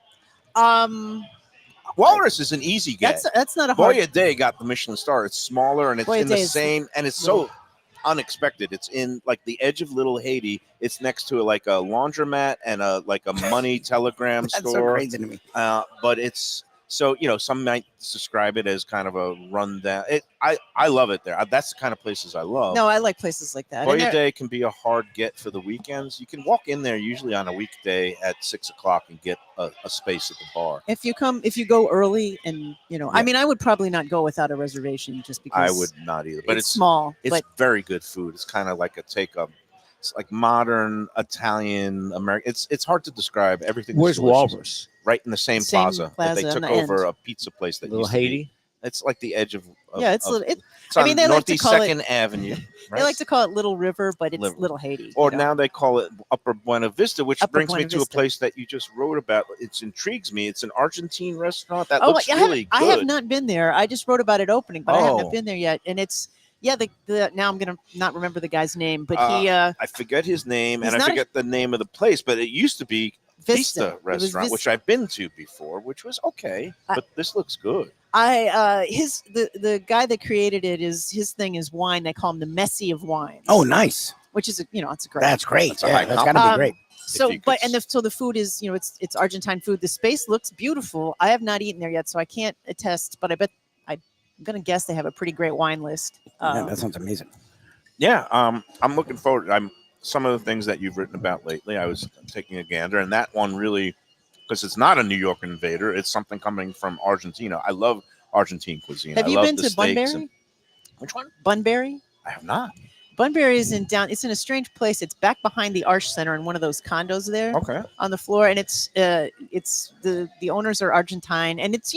Walrus is an easy get. That's not a hard. Boya Day got the Michelin star. It's smaller and it's Boya in the Day is same, and it's so unexpected. It's in like the edge of Little Haiti. It's next to like a laundromat and a money telegram That's so store. crazy to me. But it's so some might describe it as kind of a rundown. I love it there. That's the kind of places I love. No, I like places like that. And Boya Day can be a hard get for the weekends. You can walk in there usually on a weekday at 6:00 and get a space at the bar. if you go early, and I mean, I would probably not go without a reservation just because I would not either, but it's small. It's But very good food. It's kind of like it's like modern Italian American. It's hard to describe. Everything. is Where's delicious. Walrus? Right in the same Same plaza that they plaza on took the over end. a pizza place that Little used to be- Haiti? It's like the edge of yeah, it's of- it's it's I on mean, they like to Northeast call it- Second Avenue. Right? They like to call it Little River, but it's Little- Little Haiti. Or you know? now they call it Upper Buena Vista, which Upper brings Buena me to a Vista. place that you just wrote about. It intrigues me. It's an Argentine restaurant that Oh, looks I really good. I have not been there. I just wrote about it opening, but I Oh. haven't been there yet. And it's the now I'm gonna not remember the guy's name, but he I forget his name, He's and I not a- forget the name of the place, but it used to be Vista. Vista It was restaurant, Vista. which I've been to before, which was okay, but this looks good. The guy that created it his thing is wine. They call him the Messi of wines. Oh, nice. which is it's a great. That's great. That's a Yeah, high that's got to be compliment. great. So, you but could so the food is it's Argentine food. The space looks beautiful. I have not eaten there yet, so I can't attest. But I'm gonna guess they have a pretty great wine list. Yeah, that sounds amazing. Yeah, I'm looking forward. Some of the things that you've written about lately. I was taking a gander, and that one really, because it's not a New York invader. It's something coming from Argentina. I love Argentine cuisine. Have I you love been the to steaks Bunbury? and- Which one? Bunbury. I have not. Bunbury is it's in a strange place. It's back behind the Arch Center in one of those condos there Okay. on the floor, and it's the owners are Argentine, and it's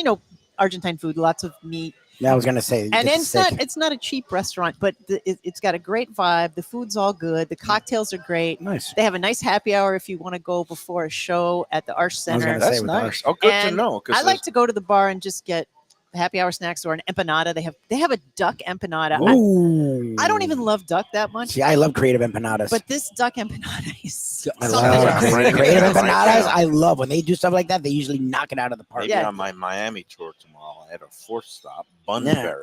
Argentine food, lots of meat, Yeah, I was gonna say. and it's it's not a cheap restaurant, but it's got a great vibe. The food's all good. The cocktails are great. nice. They have a nice happy hour if you want to go before a show at the Arch I was Center. gonna That's say with nice. ours. Oh, good to And know. I like to go to the bar and just get a happy hour snacks or an empanada. They have a duck empanada. Ooh. I don't even love duck that much, See, I love creative empanadas. but this duck empanada is I something love else. Right. creative Right. empanadas. Right. I love when they do stuff like that. They usually knock it out of the park. Maybe Yeah. on my Miami tour tomorrow, I had a fourth stop, Bunbury.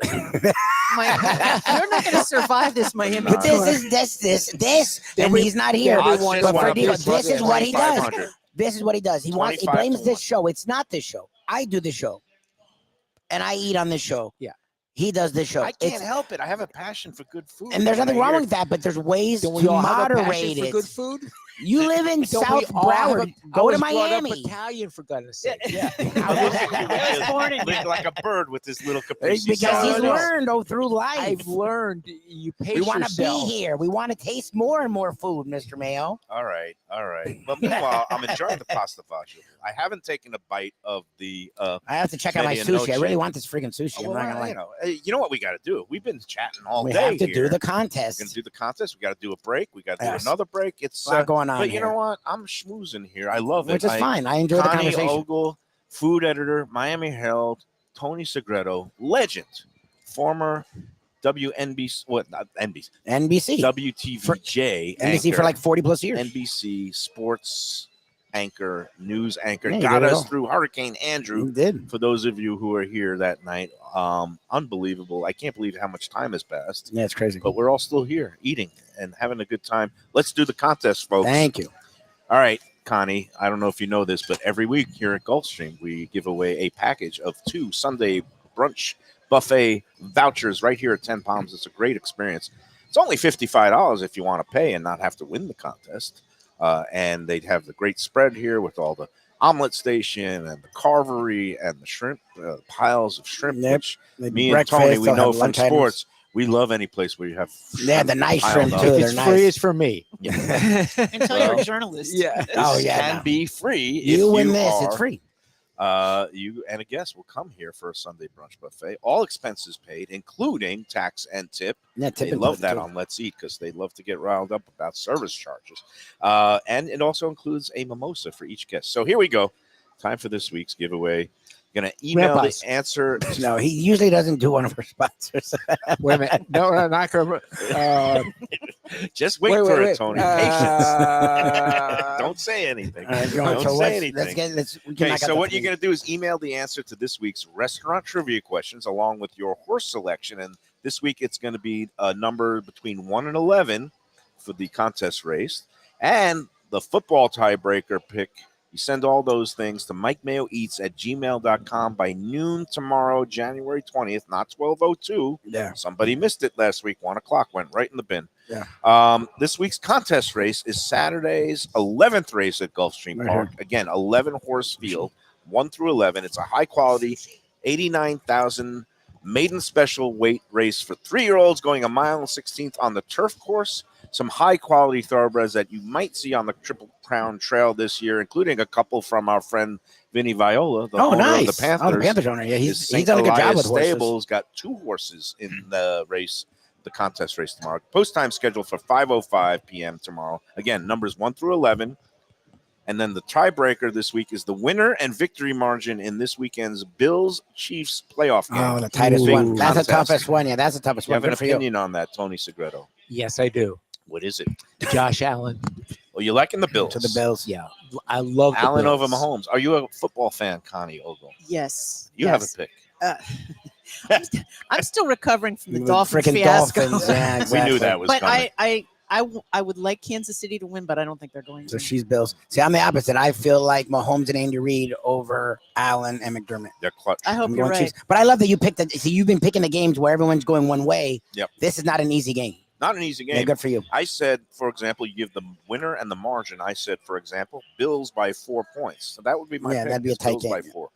You're not going to survive this Miami But tour. this, and he's not here. Everyone But for wants Diva, to this is what he does. 2,500. This is what he does. He 25 blames to this 1. show. It's not this show. I do the show, and I eat on this show. Yeah. He does this show. I can't help it. I have a passion for good food. And there's When nothing I wrong hear- with that, but there's ways Don't we to all have a moderate passion for it. good food? You live in Don't South we all have Broward. I Go to was brought up Miami. Italian, for goodness sake. Yeah. Lived like a bird with his little It's caprese because salad. he's learned through life. I've learned you pace We want to be yourself. here. We want to taste more and more food, Mr. Mayo. All right. But meanwhile, I'm enjoying the pasta faggio. I haven't taken a bite of the. I have to check out my Medianoche. sushi. I really want this freaking sushi. I'm not gonna lie. You know what we got to do? We've been chatting all We day. have to here. do the We're contest. gonna do the contest. We got to do a break. We got to do Yes. another break. It's A lot going on But you here. know what? I'm schmoozing here. I love it. Which is fine. I enjoy the Connie conversation. Ogle, food editor, Miami Herald, Tony Segreto, legend, former WNBC, not NBC, NBC. WTVJ, NBC for like 40 plus years. NBC sports anchor, news anchor, Yeah, you got did it us all. through Hurricane Andrew. You did. For those of you who are here that night, unbelievable. I can't believe how much time has passed, Yeah, it's crazy. but we're all still here eating and having a good time. Let's do the contest, folks. Thank you. All right, Connie, I don't know if you know this, but every week here at Gulfstream, we give away a package of 2 Sunday brunch buffet vouchers right here at 10 Palms. It's a great experience. It's only $55 if you want to pay and not have to win the contest. And they'd have the great spread here with all the omelet station and the carvery and the shrimp, piles of shrimp, Yep. which They do me and breakfast, Tony, we they'll know have from lunch items. sports, we love any place where you have Yeah, the nice piled shrimp up. too. If They're it's nice. free, it's for me. Yeah. Until you're Well, a journalist. Yeah. Oh, This yeah, can no. be free. You if win you this. are, It's free. You and a guest will come here for a Sunday brunch buffet. All expenses paid, including tax and tip. Yeah, They tipping love too. that on Let's Eat because they love to get riled up about service charges. And it also includes a mimosa for each guest. So here we go. Time for this week's giveaway. Going to email Grandpa's. the answer. No, he usually doesn't do one of our sponsors. Wait a minute. No, not gonna. Just wait for it, Tony. Patience. Don't say anything. All right, Don't so say let's anything. get let's. we can Okay, knock out so the what you're three. going to do is email the answer to this week's restaurant trivia questions along with your horse selection. And this week it's going to be a number between 1 and 11 for the contest race. And the football tiebreaker pick, you send all those things to MikeMayoEats@gmail.com by noon tomorrow, January 20th, not 12:02. Yeah. Somebody missed it last week. 1 o'clock went right in the bin. Yeah. This week's contest race is Saturday's 11th race at Gulfstream Right Park. Again, 11 horse field, 1 through 11. It's a high quality, 89,000 maiden special weight race for 3-year-olds going a mile and 16th on the turf course. Some high quality thoroughbreds that you might see on the Triple Crown Trail this year, including a couple from our friend Vinny Viola, the Oh, owner nice. of the Panthers. Oh, the Panthers owner. Yeah, His he's St. done a good job Elias with horses. Stables got 2 horses in the race, the contest race tomorrow. Post time scheduled for 5:05 p.m. tomorrow. Again, numbers 1 through 11. And then the tiebreaker this week is the winner and victory margin in this weekend's Bills-Chiefs playoff game. Oh, the tightest Big one. That's the contest. toughest one. Yeah, that's the toughest You one. have an Good for you. opinion on that, Tony Segreto. Yes, I do. What is it? Josh Allen. Well, you're liking the Bills. To the Bills. Yeah, I love the Allen over Bills. Mahomes. Are you a football fan, Connie Ogle? Yes. You have a yes. pick. I'm still recovering from the The Dolphin freaking fiasco. Dolphins. Yeah, We exactly. knew that was But coming. I would like Kansas City to win, but I don't think they're going So to. she's Bills. See, I'm the opposite. I feel like Mahomes and Andy Reid over Allen and McDermott. They're clutch. I hope I'm you're going right. Chiefs. But I love that you picked the. See, you've been picking the games where everyone's going one way. Yep. This is not an easy game. Not an easy Yeah, game. good for you. I said, for example, you give the winner and the margin. I said, for example, Bills by 4 points. So that would be my Yeah, pick. that'd be a is tight Bills by game. 4. All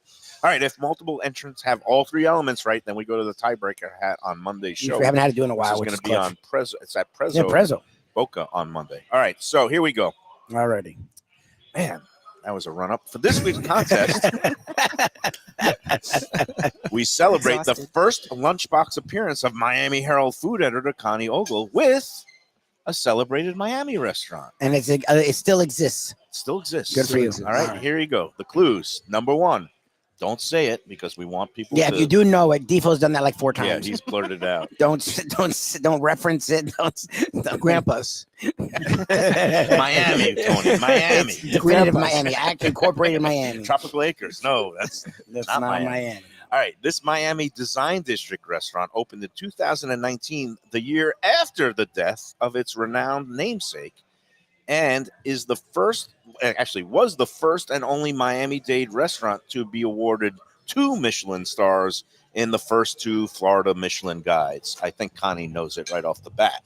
right. If multiple entrants have all 3 elements right, then we go to the tiebreaker hat on Monday's show. We haven't had to do it in a Which while. is Which going is to be clutch. on Prezzo. It's at Prezzo, Yeah, Prezzo. Boca on Monday. All right. So here we go. Already. Man, that was a run up for this week's contest. We celebrate the Exhausted. first Lunchbox appearance of Miami Herald food editor Connie Ogle with a celebrated Miami restaurant. And it still exists. It still exists. Good for you. All right, here you go. The clues. Number 1, don't say it because we want people Yeah, to. if you do know it, Defoe's done that like 4 Yeah, times. he's blurted out. Don't reference it. Don't Grandpa's. Miami, Tony. Miami. Definitive Grandpa's. Miami. Act incorporated Miami. Tropical Acres. No, that's That's not not Miami. Miami. All right, this Miami Design District restaurant opened in 2019, the year after the death of its renowned namesake, and is the first, actually was the first and only Miami-Dade restaurant to be awarded 2 Michelin stars in the first 2 Florida Michelin guides. I think Connie knows it right off the bat.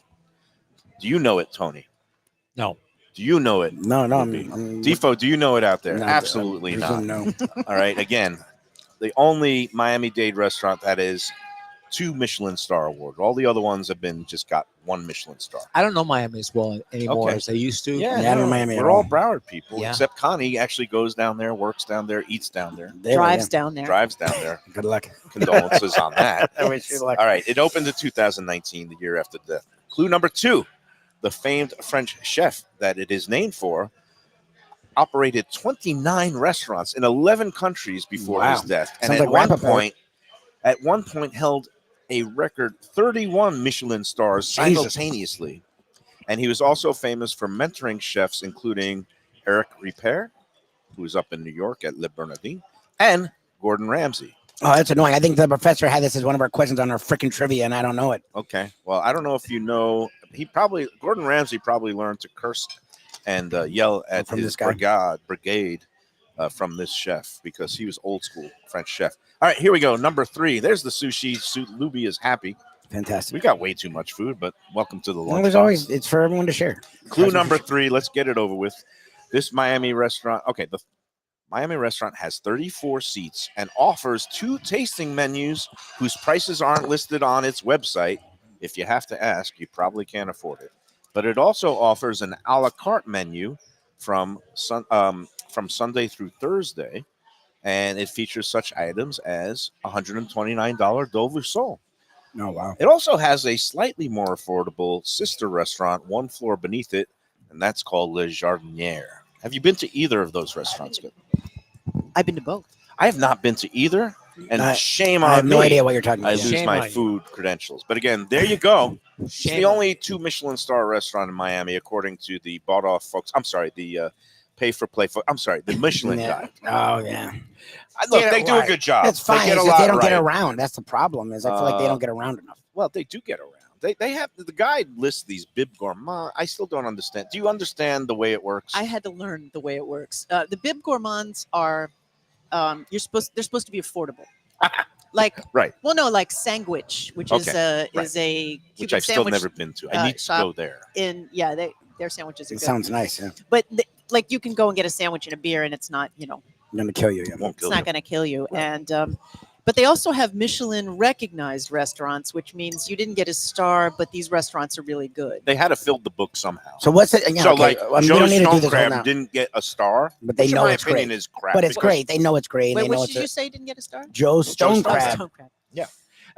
Do you know it, Tony? No. Do you know it? No, Lubie? I'm Defo, do you know it out there? not- Absolutely I not. presume No. All right, again, the only Miami-Dade restaurant that is 2 Michelin star award. All the other ones have been just got 1 Michelin star. I don't know Miami as well anymore Okay. as I used to. Yeah, I don't know Miami at we're all all. Broward people, Yeah. except Connie actually goes down there, works down there, eats down there, Drives down there. drives down there. Good luck. Condolences on that. I wish you luck. All right, it opened in 2019, the year after death. Clue number 2, the famed French chef that it is named for operated 29 restaurants in 11 countries before Wow. his death, and Sounds at like one point held a record 31 Michelin stars Jesus. simultaneously. And he was also famous for mentoring chefs, including Eric Ripert, who is up in New York at Le Bernardin, and Gordon Ramsay. Oh, that's annoying. I think the professor had this as one of our questions on our freaking trivia, and I don't know it. Okay. Well, I don't know if you know. Gordon Ramsay probably learned to curse and yell at From his this guy. brigade from this chef because he was old school French chef. All right, here we go. Number 3. There's the sushi. Lubie is happy. Fantastic. We got way too much food, but welcome to the Well, lunch. there's always, it's for everyone to share. Clue number 3. Let's get it over with. This Miami restaurant. Okay, the Miami restaurant has 34 seats and offers 2 tasting menus whose prices aren't listed on its website. If you have to ask, you probably can't afford it. But it also offers an a la carte menu from Sunday through Thursday, and it features such items as $129 Dover sole. Oh, wow. It also has a slightly more affordable sister restaurant 1 floor beneath it, and that's called Le Jardiniere. Have you been to either of those restaurants? I've been to both. I have not been to either, and shame on I have no me. idea what you're talking I about. lose Shame my on you. food credentials. But again, there you go. It's Shame the on only 2 Michelin star restaurant in Miami, according to the bought off folks. I'm sorry, the pay for play folks. I'm sorry, the Michelin Yeah. guy. Oh, yeah. Look, Yeah, they do a right. good job. That's fine. They get a It's just lot they don't get right. around. That's the problem. Is I feel like they don't get around enough. Well, they do get around. They have the guide lists these bib gourmand. I still don't understand. Do you understand the way it works? I had to learn the way it works. The bib gourmands are they're supposed to be affordable. Like Right. Well, no, like Sandwich, which is a Cuban Which I've still sandwich never been to. I need to shop go there. in their sandwiches are It good. sounds nice. Yeah. But like you can go and get a sandwich and a beer, and it's not I'm going to kill you. Yeah. Won't it's kill not you. going to kill you. And but they also have Michelin recognized restaurants, which means you didn't get a star, but these restaurants are really good. They had to fill the book somehow. So what's it? Yeah, So, okay. like, I mean, we Joe don't need to do Stone this right Crab now. didn't get a star, But they which in know my it's opinion great. is crap. But it's because- great. They know it's great. Wait, They know what it's did you say? Didn't get a star? Joe Stone Stone Crab. Stone crab.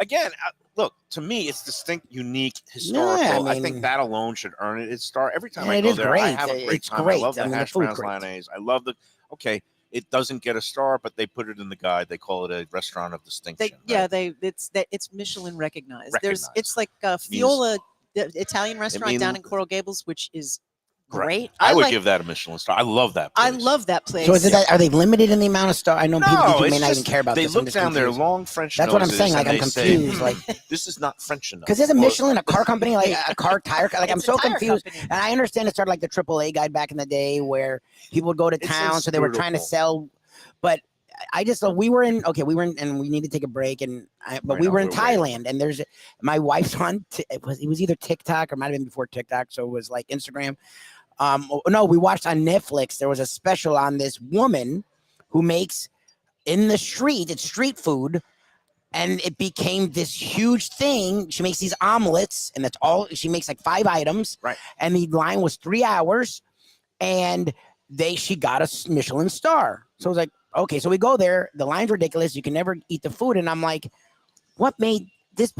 Again, look, to me, it's distinct, unique, historical. Yeah, I I mean- think that alone should earn it its star. Every time Yeah, I it go is there, I great. have a great It's time. great. I love the I mean, the hash food browns great. lyonnaise. I love okay, it doesn't get a star, but they put it in the guide. They call it a restaurant of distinction. It's Michelin recognized. Recognized. It's like Fiola, the Italian restaurant down in Coral Gables, which is great. I would like- give that a Michelin star. I love that I place. love that place. So is it that, are they limited in the amount of stuff? I know people No, may it's not just, even care about they this. I'm look just down their confused. long French That's what I'm noses saying. Like, and I'm they say, confused. Like, this is not French enough. because isn't Or- Michelin a car company, like a car tire? Like, I'm It's a so tire confused. company. And I understand it started like the AAA guide back in the day where people would go to It's town, so they were trying to inscrutable. sell. But I just we were in, and we need to take a break. But Right we on, were in we're Thailand, and there's my wife's on. It was either TikTok or might have been before TikTok, so it was like Instagram. No, we watched on Netflix. There was a special on this woman who makes in the street. It's street food. And it became this huge thing. She makes these omelets, and that's all. She makes like 5 items. Right. And the line was 3 hours, and she got a Michelin star. So I was like, okay, so we go there. The line's ridiculous. You can never eat the food. And I'm like, what made this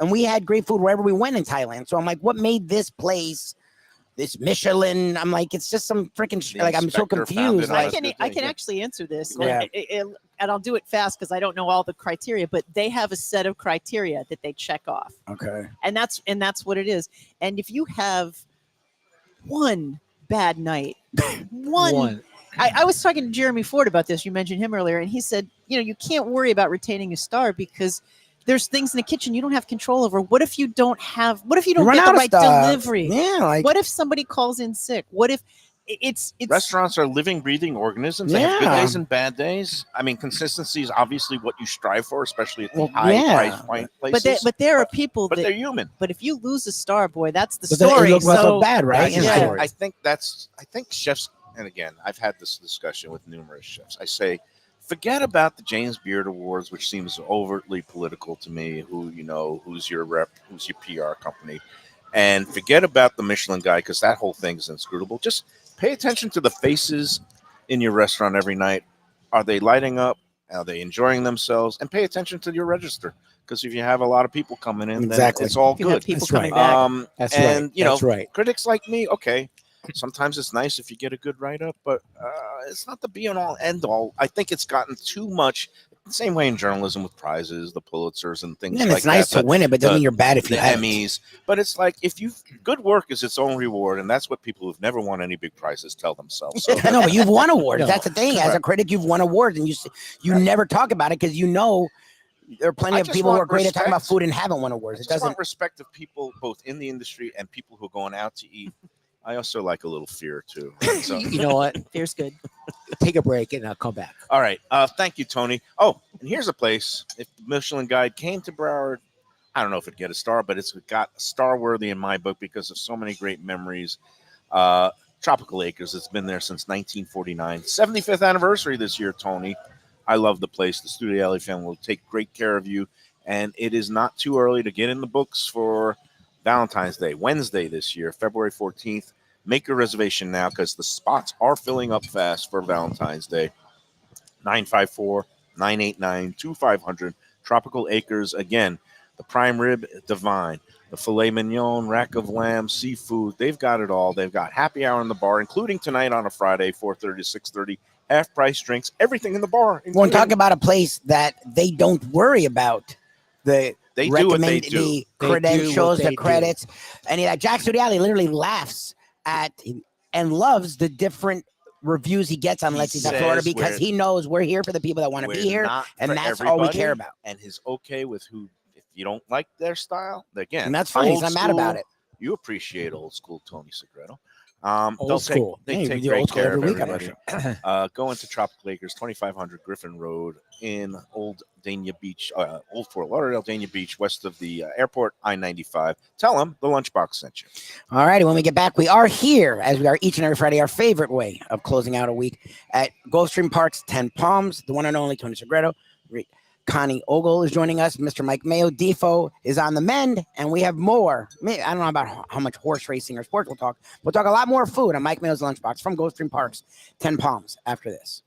and we had great food wherever we went in Thailand. So I'm like, what made this place this Michelin? I'm like, it's just some freaking The I'm so inspector found confused. it on I a Like, can good I thing, can yeah. actually answer this, Yeah. and I'll do it fast because I don't know all the criteria. But they have a set of criteria that they check off, okay. and that's what it is. And if you have one bad night, one I was talking to Jeremy Ford about this. You mentioned him earlier, and he said, you can't worry about retaining a star because there's things in the kitchen you don't have control over. What if you don't run get the out of right stuff. delivery? Yeah, like What if somebody calls in sick? What if it's Restaurants are living, breathing organisms. They have good Yeah. days and bad days. I mean, consistency is obviously what you strive for, especially at the Well, high yeah. price point places. but there are people But that they're human. but if you lose a star, boy, that's the but then story. it looks So bad, right? That's the Yeah. story. I think chefs, and again, I've had this discussion with numerous chefs. I say, forget about the James Beard Awards, which seems overtly political to me. Who's your rep, who's your PR company, and forget about the Michelin guy because that whole thing is inscrutable. Just pay attention to the faces in your restaurant every night. Are they lighting up? Are they enjoying themselves? And pay attention to your register because if you have a lot of people coming in, Exactly. then it's all if you have good. people That's coming right. back, That's and right. That's right. critics like me, okay. Sometimes it's nice if you get a good write up, but it's not the be and all end all. I think it's gotten too much. Same way in journalism with prizes, the Pulitzers and things And like it's nice that. to win it, but doesn't the- mean you're bad if the you have it. Emmys, but it's like if you good work is its own reward, and that's what people who've never won any big prizes tell themselves. So I know, but you've won awards. No, That's the thing. As a critic, you've won awards, and you never talk about it because there are plenty I of just people who are want great at talking about respect. food and haven't won awards. I It just want doesn't. respect of people both in the industry and people who are going out to eat. I also like a little fear too. Right? So, You know what? feels good. Take a break and I'll come back. all right. Thank you, Tony. Oh, and here's a place. If the Michelin Guide came to Broward, I don't know if it'd get a star, but it's got star worthy in my book because of so many great memories. Tropical Acres. It's been there since 1949. 75th anniversary this year, Tony. I love the place. The Studio Alley family will take great care of you. And it is not too early to get in the books for Valentine's Day, Wednesday this year, February 14th. Make your reservation now because the spots are filling up fast for Valentine's Day. 954-989-2500. Tropical Acres. Again, the prime rib, divine. The filet mignon, rack of lamb, seafood. They've got it all. They've got happy hour in the bar, including tonight on a Friday, 4:30 to 6:30. Half price drinks, everything in the bar. Want to talk about a place that they don't worry about the They do what they recommend do. the They do credentials, what the they do. credits, and Jack Studiali literally laughs at and loves the different reviews he gets on He Let's Eat That Florida says because we're- he knows we're here for the people that want to We're be here, not and for that's all we everybody, care about. And he's okay with who. If you don't like their style, again, And that's fine. He's old not mad about school, it. You appreciate old school Tony Segreto. Old school. They Yeah, you take do great old school care of every week on our everybody. Go into Tropical Acres, 2500 Griffin Road in Old Dania Beach, Old Fort Lauderdale, Dania Beach, west of the airport, I-95. Tell them the Lunchbox sent you. All righty, when we get back, we are here as we are each and every Friday, our favorite way of closing out a week at Gulfstream Park's 10 Palms, the one and only Tony Segreto. Connie Ogle is joining us. Mr. Mike Mayo. Defo is on the mend, and we have more. I don't know about how much horse racing or sports we'll talk. We'll talk a lot more food on Mike Mayo's Lunchbox from Gulfstream Park's 10 Palms after this.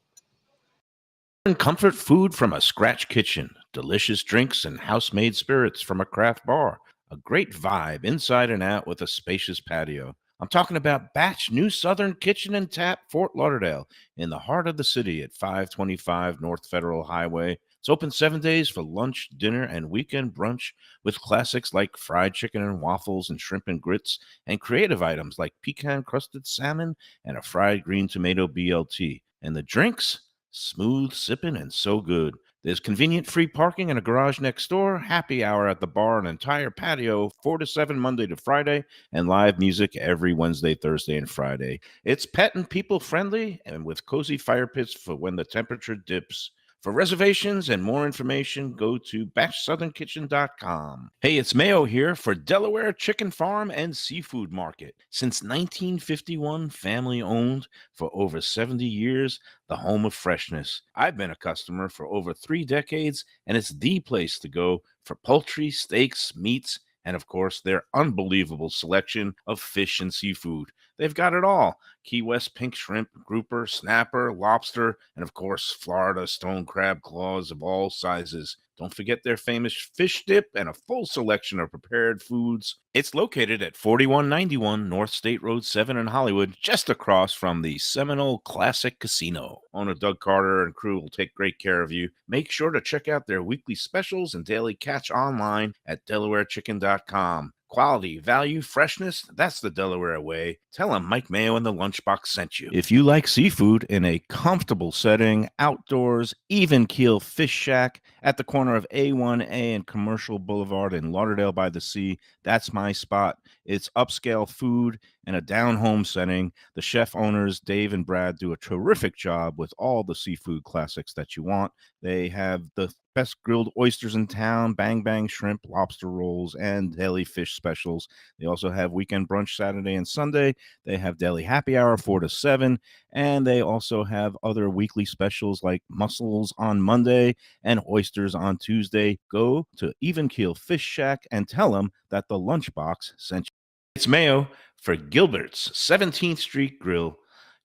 Comfort food from a scratch kitchen, delicious drinks and house-made spirits from a craft bar, a great vibe inside and out with a spacious patio. I'm talking about Batch New Southern Kitchen and Tap, Fort Lauderdale, in the heart of the city at 525 North Federal Highway. It's open 7 days for lunch, dinner, and weekend brunch with classics like fried chicken and waffles and shrimp and grits, and creative items like pecan-crusted salmon and a fried green tomato BLT. And the drinks? Smooth sipping and so good. There's convenient free parking and a garage next door, happy hour at the bar, an entire patio, 4 to 7 Monday to Friday, and live music every Wednesday, Thursday, and Friday. It's pet and people friendly and with cozy fire pits for when the temperature dips. For reservations and more information, go to batchsouthernkitchen.com. Hey, it's Mayo here for Delaware Chicken Farm and Seafood Market. Since 1951, family owned for over 70 years, the home of freshness. I've been a customer for over 3 decades, and it's the place to go for poultry, steaks, meats, and of course, their unbelievable selection of fish and seafood. They've got it all. Key West pink shrimp, grouper, snapper, lobster, and of course, Florida stone crab claws of all sizes. Don't forget their famous fish dip and a full selection of prepared foods. It's located at 4191 North State Road 7 in Hollywood, just across from the Seminole Classic Casino. Owner Doug Carter and crew will take great care of you. Make sure to check out their weekly specials and daily catch online at DelawareChicken.com. Quality, value, freshness, that's the Delaware way. Tell them Mike Mayo and the Lunchbox sent you. If you like seafood in a comfortable setting, outdoors, even keel fish shack at the corner of A1A and Commercial Boulevard in Lauderdale by the Sea, that's my spot. It's upscale food in a down-home setting. The chef owners, Dave and Brad, do a terrific job with all the seafood classics that you want. They have the best grilled oysters in town, bang bang shrimp, lobster rolls, and deli fish specials. They also have weekend brunch Saturday and Sunday. They have deli happy hour 4 to 7, and they also have other weekly specials like mussels on Monday and oysters on Tuesday. Go to Even Keel Fish Shack and tell them that the Lunchbox sent you. It's Mayo for Gilbert's 17th Street Grill.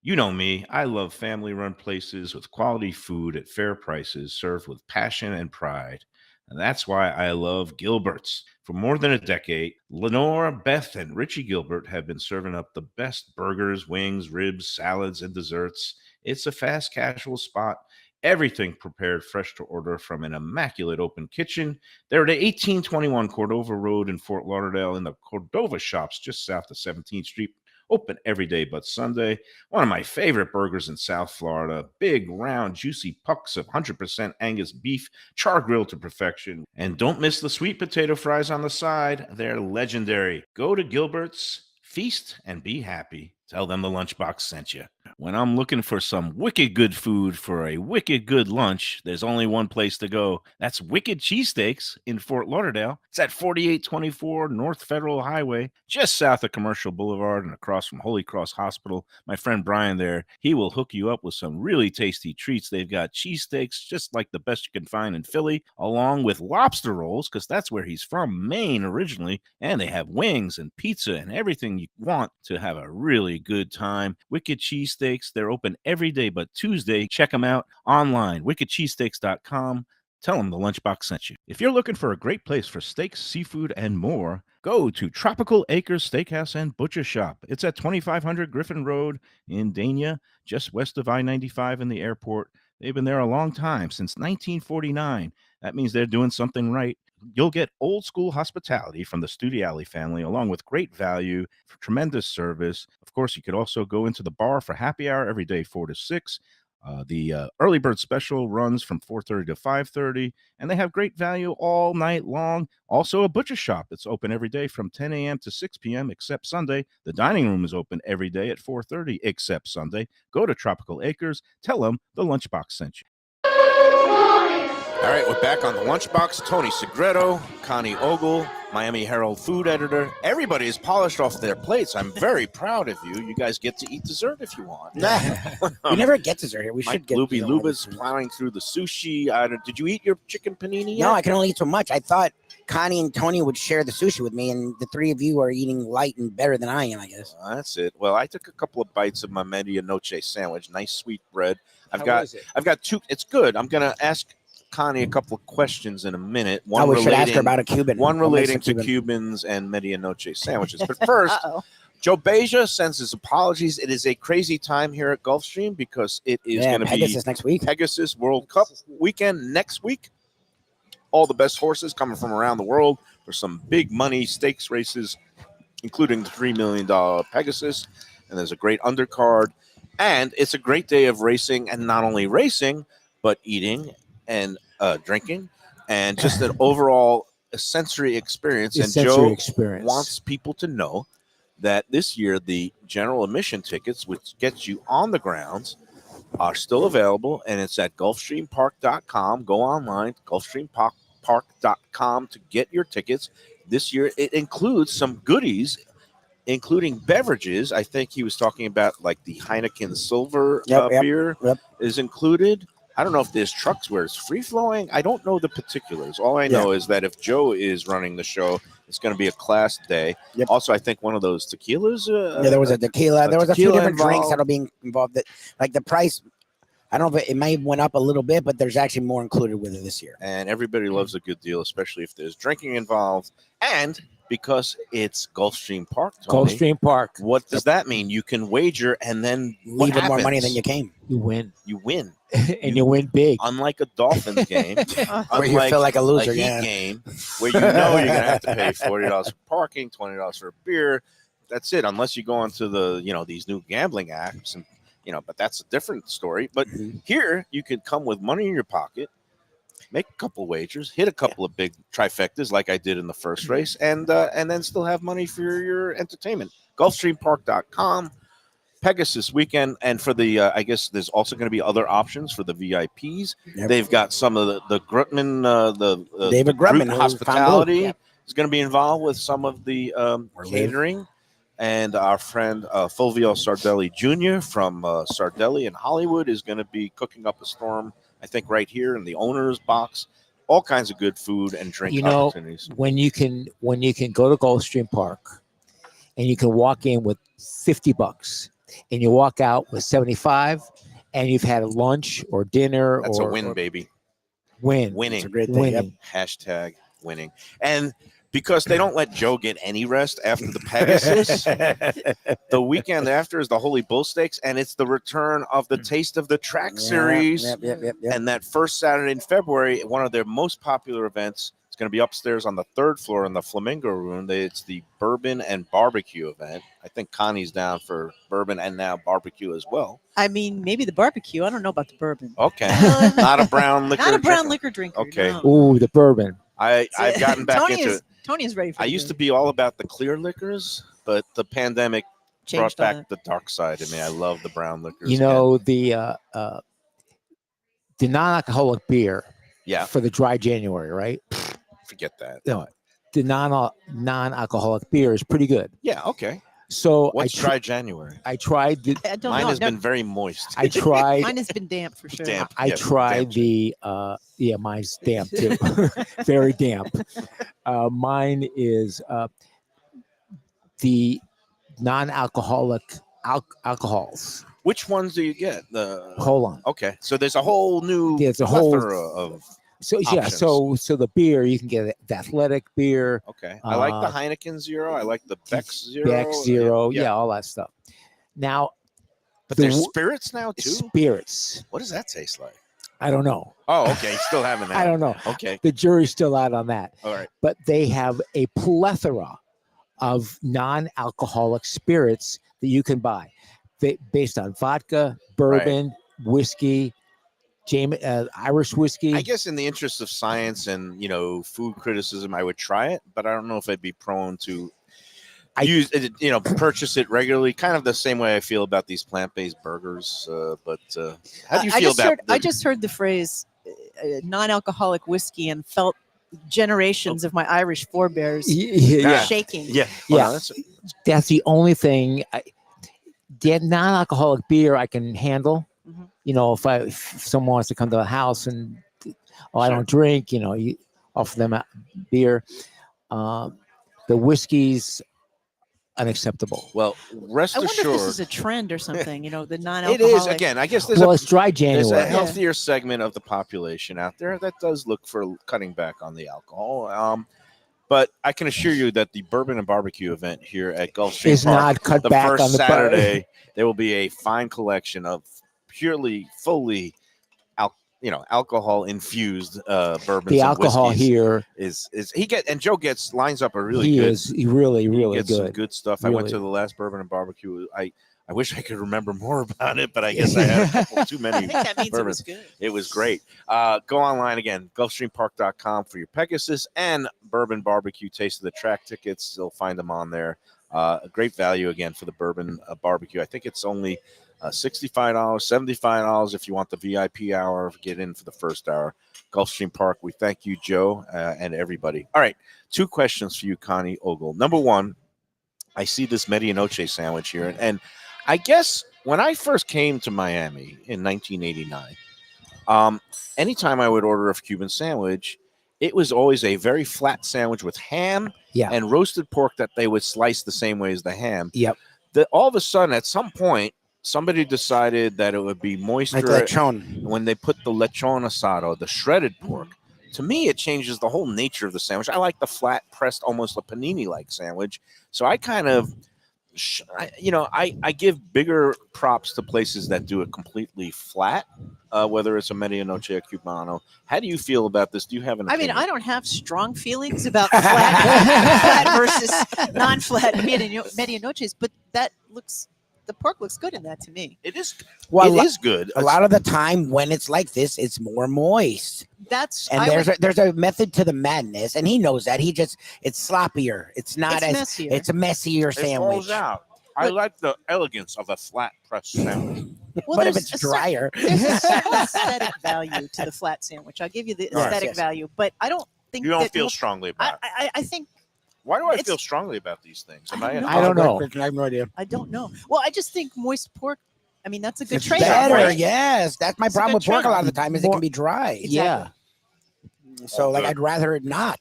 You know me, I love family-run places with quality food at fair prices served with passion and pride. And that's why I love Gilbert's. For more than a decade, Lenore, Beth, and Richie Gilbert have been serving up the best burgers, wings, ribs, salads, and desserts. It's a fast casual spot. Everything prepared fresh to order from an immaculate open kitchen. They're at 1821 Cordova Road in Fort Lauderdale in the Cordova Shops just south of 17th Street. Open every day but Sunday. One of my favorite burgers in South Florida. Big, round, juicy pucks of 100% Angus beef, char grilled to perfection. And don't miss the sweet potato fries on the side. They're legendary. Go to Gilbert's, feast, and be happy. Tell them the Lunchbox sent you. When I'm looking for some wicked good food for a wicked good lunch, there's only one place to go. That's Wicked Cheesesteaks in Fort Lauderdale. It's at 4824 North Federal Highway, just south of Commercial Boulevard and across from Holy Cross Hospital. My friend Brian there, he will hook you up with some really tasty treats. They've got cheesesteaks just like the best you can find in Philly, along with lobster rolls, because that's where he's from, Maine originally. And they have wings and pizza and everything you want to have a really good time. Wicked Cheesesteaks, they're open every day but Tuesday. Check them out online, wickedcheesesteaks.com. Tell them the Lunchbox sent you. If you're looking for a great place for steaks, seafood, and more, go to Tropical Acres Steakhouse and Butcher Shop. It's at 2500 Griffin Road in Dania, just west of I-95 in the airport. They've been there a long time, since 1949. That means they're doing something right. You'll get old school hospitality from the Studiali family, along with great value, tremendous service. Of course, you could also go into the bar for happy hour every day, 4 to 6. The early bird special runs from 4:30 to 5:30, and they have great value all night long. Also, a butcher shop that's open every day from 10 a.m. to 6 p.m. except Sunday. The dining room is open every day at 4:30 except Sunday. Go to Tropical Acres. Tell them the Lunchbox sent you. All right, we're back on the Lunchbox. Tony Segreto, Connie Ogle, Miami Herald food editor. Everybody is polished off their plates. I'm very proud of you. You guys get to eat dessert if you want. We never get dessert here. We Mike should get Lubie Luba's plowing through the sushi. Did you eat your chicken panini yet? No, I can only eat so much. I thought Connie and Tony would share the sushi with me, and the three of you are eating light and better than I am, I guess. That's it. Well, I took a couple of bites of my medianoche sandwich. Nice sweet bread. I've got two. It's good. I'm gonna ask Connie a couple of questions in a minute. One we should ask her about a Cuban. One relating to Cubans and medianoche sandwiches. But first, Joe Beja sends his apologies. It is a crazy time here at Gulfstream because it is going to be Pegasus next week. Pegasus World Cup weekend next week. All the best horses coming from around the world for some big money stakes races, including the $3 million Pegasus. And there's a great undercard. And it's a great day of racing, and not only racing, but eating and drinking, and just an overall sensory experience. And Joe wants people to know that this year the general admission tickets, which gets you on the grounds, are still available, and it's at Gulfstreampark.com. Go online, Gulfstreampark.com, to get your tickets. This year it includes some goodies, including beverages. I think he was talking about like the Heineken Silver beer is included. I don't know if there's trucks where it's free-flowing. I don't know the particulars. All I know is that if Joe is running the show, it's going to be a class day. Also, I think one of those tequilas. There was a tequila. There was a few different drinks that are being involved. Like the price, I don't know if it may have went up a little bit, but there's actually more included with it this year. And everybody loves a good deal, especially if there's drinking involved. And because it's Gulfstream Park, Tony. Gulfstream Park. What does that mean? You can wager and then what Leave with more money happens? than you came. You win, You win. and you win big. Unlike a Dolphins game, Where you feel like a loser, Heat yeah. game, where you know you're gonna have to pay $40 for parking, $20 for a beer. That's it, unless you go onto the these new gambling apps, and but that's a different story. But here you can come with money in your pocket, make a couple wagers, hit a couple of big trifectas like I did in the first race, and then still have money for your entertainment. Gulfstreampark.com. Pegasus weekend, and for the I guess there's also going to be other options for the VIPs. Yep. They've got some of the Grutman, David Grutman, who hospitality found is going to be involved with some of the catering, and our friend Fulvio Sardelli Jr. from Sardelli in Hollywood is going to be cooking up a storm. I think right here in the owner's box, all kinds of good food and drink opportunities. When you can go to Gulfstream Park, and you can walk in with $50. And you walk out with 75, and you've had a lunch or dinner. That's or a win, or baby. Win. Winning. It's a great thing. Winning. Hashtag winning. And because they don't let Joe get any rest after the Pegasus, the weekend after is the Holy Bull Stakes, and it's the return of the Taste of the Track series. Yep. And that first Saturday in February, one of their most popular events, it's going to be upstairs on the 3rd floor in the Flamingo Room. It's the Bourbon and Barbecue event. I think Connie's down for bourbon and now barbecue as well. I mean, maybe the barbecue. I don't know about the bourbon. Okay. Not a brown liquor. Not a brown drinker. liquor drinker. Okay. No. Ooh, the bourbon. I've gotten back Tony into is, it. Tony is ready for I used to be all about the clear liquors, but the pandemic brought back the dark side in me. I love the brown liquors. The non-alcoholic beer. Yeah. For the dry January, right? Forget that. No, the non-alcoholic beer is pretty good. Yeah. Okay. So What's dry January? I tried. I don't Mine know. has been very moist. I tried. Mine has been damp for sure. Damp. I Yeah, tried damp. mine's damp too. Very damp. Mine is the non-alcoholic alcohols. Which ones do you get? Hold on. Okay, so there's a whole new There's a whole plethora of. So options. so the beer you can get the athletic beer, Okay, I like the Heineken Zero. I like the Beck's Zero. Beck Zero, yeah, all that stuff. Now, But the there's w- spirits now too. spirits. What does that taste like? I don't know. Oh, okay, still having that. I don't know. Okay, The jury's still out on that. all right. But they have a plethora of non-alcoholic spirits that you can buy, based on vodka, bourbon, whiskey, Irish whiskey. I guess in the interest of science and food criticism, I would try it, but I don't know if I'd be prone to use it, purchase it regularly. Kind of the same way I feel about these plant-based burgers. But how do you feel about? I just heard the phrase non-alcoholic whiskey and felt generations of my Irish forebears shaking. Yeah, Yeah. That's the only thing. The non-alcoholic beer I can handle. Mhm. If someone wants to come to the house and I don't drink, you offer them a beer. The whiskey's unacceptable. Well, rest I wonder assured, if this is a trend or something. The it non-alcoholic. is again. I guess Well, it's dry there's January. a healthier segment of the population out there that does look for cutting back on the alcohol. But I can assure you that the Bourbon and Barbecue event here at Gulfstream Is Park, not cut the back first on the Saturday, there will be a fine collection of fully alcohol infused bourbons. The and alcohol whiskeys here is Joe lines up a really he good. is really He gets some good. good stuff. I went to Really. the last Bourbon and Barbecue. I wish I could remember more about it, but I guess I had a couple too I many. think that means it was bourbons. good. It was great. Go online again, Gulfstreampark.com for your Pegasus and Bourbon Barbecue Taste of the Track tickets. You'll find them on there. A great value again for the Bourbon Barbecue. I think it's only $65, $75 if you want the VIP hour. Get in for the first hour. Gulfstream Park. We thank you, Joe, and everybody. All right, 2 questions for you, Connie Ogle. Number 1, I see this medianoche sandwich here, and I guess when I first came to Miami in 1989, anytime I would order a Cuban sandwich, it was always a very flat sandwich with ham and roasted pork that they would slice the same way as the ham. Yep. All of a sudden, at some point, somebody decided that it would be moister Like lechon. when they put the lechon asado, the shredded pork. to me, it changes the whole nature of the sandwich. I like the flat pressed, almost a panini-like sandwich. So I kind of, I give bigger props to places that do it completely flat, whether it's a medianoche or cubano. How do you feel about this? Do you have an opinion? I don't have strong feelings about flat versus non-flat medianoches, but the pork looks good in that to me. It is. Well, it is good. A lot of the time when it's like this, it's more moist. There's a method to the madness, and he knows that. It's sloppier. It's not it's as messier. it's a messier It sandwich. falls out. I like the elegance of a flat pressed sandwich. Well, but if there's it's drier, there's a certain aesthetic value to the flat sandwich. I'll give you the aesthetic yes. value, but I don't think You don't that feel strongly about it. I think Why do I it's- feel strongly about these things? Am I don't know. I don't know. I have no idea. I don't know. Well, I just think moist pork. I mean, that's a good It's trade-off, better, right? yes. That's my It's a problem good with pork a lot of the trade-off. time is it can be dry. Yeah. So like Good. I'd rather it not.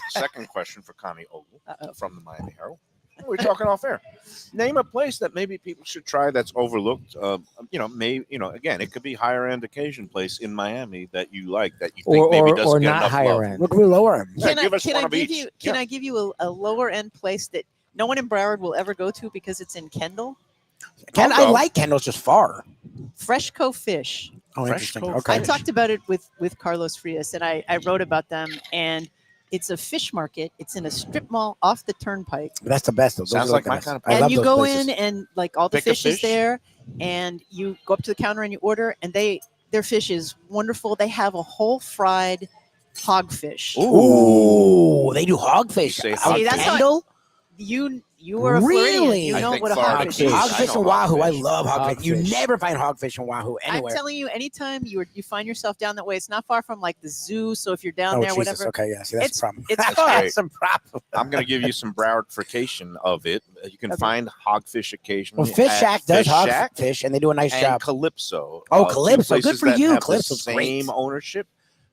Second question for Connie Ogle Uh-oh. from the Miami Herald. We're talking off air. Name a place that maybe people should try that's overlooked. Again, it could be higher end occasion place in Miami that you like that you think maybe doesn't or get not enough higher love. end. What can we lower him? Yeah, give us one of each. Can I give you a lower end place that no one in Broward will ever go to because it's in Kendall? I I'll go. like Kendall's just far. Freshco Fish. Oh, Fresh interesting. Cove Okay. I talked about it with Carlos Frias, and I wrote about them. And it's a fish market. It's in a strip mall off the turnpike. That's the best. Those Sounds are like the my best. kind of I And love you those go places. in and like all the Pick a fish is fish. there, and you go up to the counter and you order, and their fish is wonderful. They have a whole fried hogfish. Ooh, they do hogfish. You say Out See, in that's how Kendall? You are a Floridian. Really? You I know think what a Florida hogfish Keys. is. I Hogfish know and wahoo. I hogfish. love hogfish. You Hogfish. never find hogfish and wahoo I'm anywhere. telling you, anytime you find yourself down that way, it's not far from like the zoo. So if you're down Oh, there, Jesus. whatever, Okay, yeah. See, that's It's- the problem. it's That's fun. great. Some problem. I'm going to give you some Browardfication of it. You can Okay. find hogfish occasionally. Well, Fish at Shack does Fish Shack hogfish, and they do a nice and job. Calypso. Oh, two Calypso. Good places for that you. have the Calypso's same great. ownership.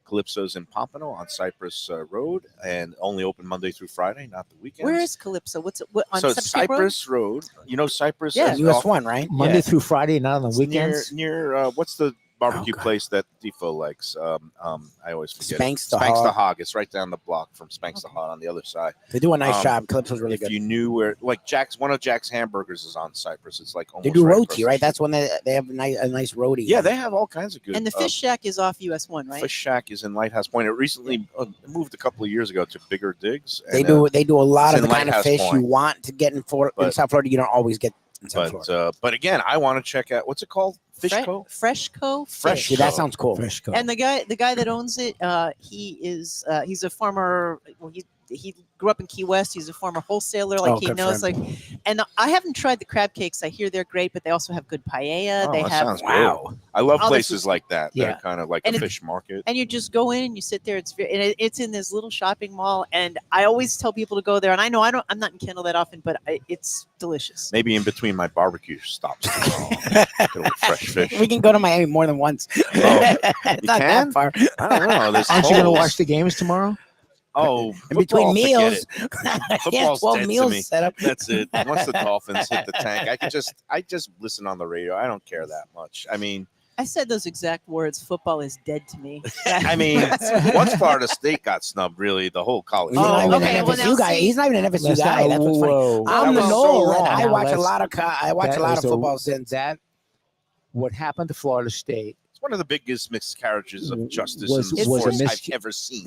Calypso's in Pompano on Cypress Road and only open Monday through Friday, not the weekends. where is Calypso? What's it? What, on so it's Cypress Road? Cypress Road. You know Cypress? Yeah. is US off- 1, right? Monday Yeah. through Friday, not on the it's weekends. near what's the barbecue God. place that Defo likes? I always forget. Spanx the Spanx the Hog. Hog. It's right down the block from Spanx the Hog on the other side. They do a nice Um, job. Calypso's really if good. you knew where, like one of Jack's hamburgers is on Cypress. It's like almost They do right across roti, the right? street. That's when they have a nice roti. Yeah, they have all kinds of good. And the Fish Shack is off US 1, right? Fish Shack is in Lighthouse Point. It recently moved a couple of years ago to bigger digs. They and, do a lot it's of the in kind of Lighthouse fish Point. you want to get in But- South Florida. You don't always get in South Florida. but again, I want to check out what's it called? Fishco. Freshco Fresh Fish. See, that Co. sounds cool. Fresh go. And the guy that owns it, he's a farmer. Well, he grew up in Key West. He's a former wholesaler. Like Oh, he good for knows, him. like, and I haven't tried the crab cakes. I hear they're great, but they also have good paella. Oh, they that have sounds Wow. I love all this places is- like that. Yeah. They're kind of like And a it- fish market. and you just go in and you sit there. It's in this little shopping mall, and I always tell people to go there. And I know I'm not in Kendall that often, but it's delicious. Maybe in between my barbecue stops. Get a little fresh fish. We can go to Miami more than once. It's not can? that far. I don't know. There's Aren't you going to holes. watch the games tomorrow? Oh, In between football, forget meals, it. yeah, Football's 12 dead to meals me. set up. That's it. Once the Dolphins hit the tank, I just listen on the radio. I don't care that much. I mean, I said those exact words. Football is dead to me. I mean, once Florida State got snubbed, really, the whole college. He's not Oh, even okay, an well, FSU now guy. see- He's not even an FSU Let's guy. not- That's what's funny. whoa. I'm That the was so Noel, and wrong. I Now watch a let's- lot of That is football since. that what happened to Florida State It's one of the biggest miscarriages of justice Was- in was a sports mis- I've ever seen.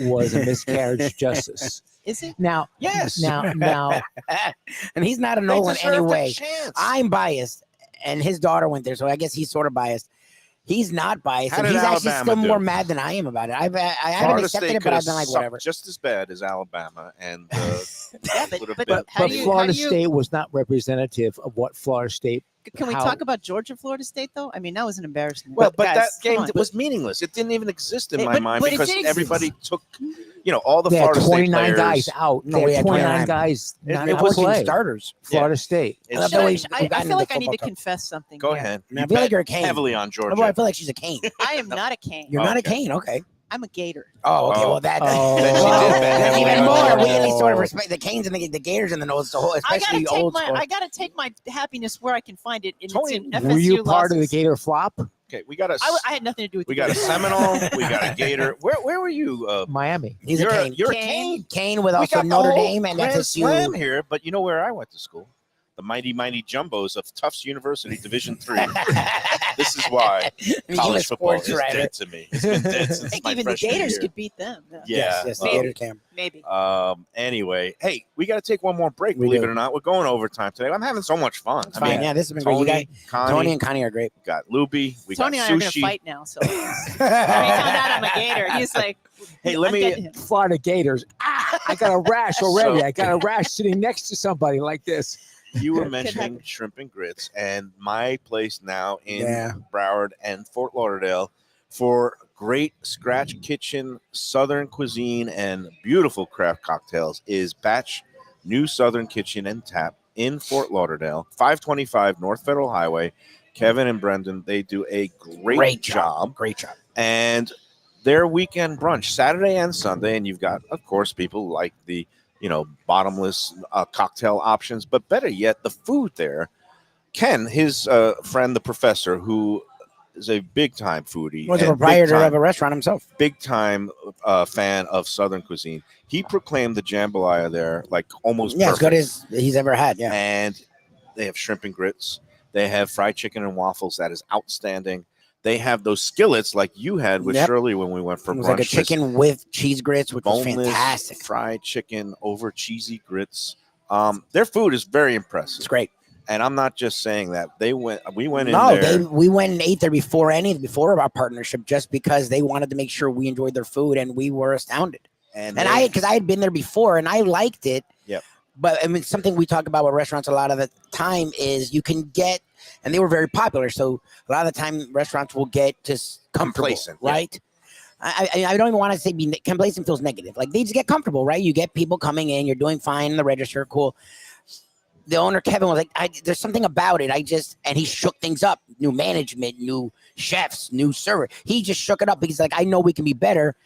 was a miscarriage of justice. Is it? Now, Yes. now, And he's not a They Noel in deserved any a way. chance. I'm biased, and his daughter went there, so I guess he's sort of biased. He's not biased, How and did he's actually Alabama still do? more mad than I am about it. I haven't Florida accepted State it, but could I've have been like, sucked whatever. just as bad as Alabama, and Yeah, would have but been. how but do you- Florida how do you- State was not representative of what Florida State. Can we how- talk about Georgia, Florida State, though? I mean, that was an embarrassment. Well, but guys, that come game on. was meaningless. It didn't even exist in Hey, my but- mind but it because did exist. everybody took, all the They had Florida State 29 players. guys out. No, They we had had 29 29. guys not It to was play. starters. Florida State. It's- Love Should the I, way I, we've I gotten feel into like I need football to club. confess something. Go here. ahead. And I You feel like bet you're a Cane. heavily on Oh, Georgia. boy, I feel like she's a cane. I am not a cane. You're not a Okay. cane, okay? I'm a gator. Oh, okay. Oh. Well, that. Oh. Then she did well, that. then even Oh. more. We at least sort of respect the canes and the gators and the whole, I gotta especially take old my school. I gotta take my happiness where I can find it. And Tony, it's in Were you FSU part of the losses. Gator flop? Okay, we got a I had nothing to do with we the got a Gators. Seminole, we got a Gator. Where were you? Miami. He's you're a Cane. You're a Cane. Cane. Cane with We also got the Notre whole Dame and Grand Slam FSU. here, but you know where I went to school? The mighty Jumbos of Tufts University, Division III. This is why Became a college football is sports writer. dead to me. It's been dead I since think my even the freshman Gators year. could beat them. Yeah. Yeah. Yes, the well, Gator Cam. Maybe. Anyway, hey, we got to take one more break. We Believe do. it or not, we're going overtime today. I'm having so much fun. It's fine. Yeah, this has been great. You Tony, guys, Connie, Tony and Connie are great. we got Lubie, we Tony got and I are going sushi. to fight now. So when he found out I'm a Gator, he's like, Hey, let I'm me. getting him. Florida Gators. I got a rash already. So- I got a rash sitting next to somebody like this. You were Could mentioning happen. shrimp and grits, and my place now in Yeah. Broward and Fort Lauderdale for great scratch kitchen, Southern cuisine, and beautiful craft cocktails is Batch New Southern Kitchen and Tap in Fort Lauderdale, 525 North Federal Highway. Kevin and Brendan, they do a great job. Great job. And their weekend brunch, Saturday and Sunday, and you've got, of course, people like the bottomless cocktail options, but better yet, the food there. Ken, his friend, the professor, who is a big time foodie, Was a and proprietor big-time- of a restaurant himself. big time fan of Southern cuisine. He proclaimed the jambalaya there like almost Yeah, as good perfect. as he's ever had. Yeah. And they have shrimp and grits. They have fried chicken and waffles. That is outstanding. They have those skillets like you had with Yep. Shirley when we went for It was brunch. like a This chicken with cheese grits, which was boneless fantastic. fried chicken over cheesy grits. Their food is very impressive. It's great. And I'm not just saying that. We went in No, there. we went and ate there before our partnership, just because they wanted to make sure we enjoyed their food, and we were astounded. and And they- because I had been there before and I liked it. Yep. But I mean, something we talk about with restaurants a lot of the time is you can get, and they were very popular. So a lot of the time restaurants will get just comfortable, Complacent, yeah. right? I don't even want to say complacent feels negative. Like they just get comfortable, right? You get people coming in, you're doing fine in the register, cool. The owner, Kevin, was like, there's something about it. And he shook things up. New management, new chefs, new server. He just shook it up because like, I know we can be better.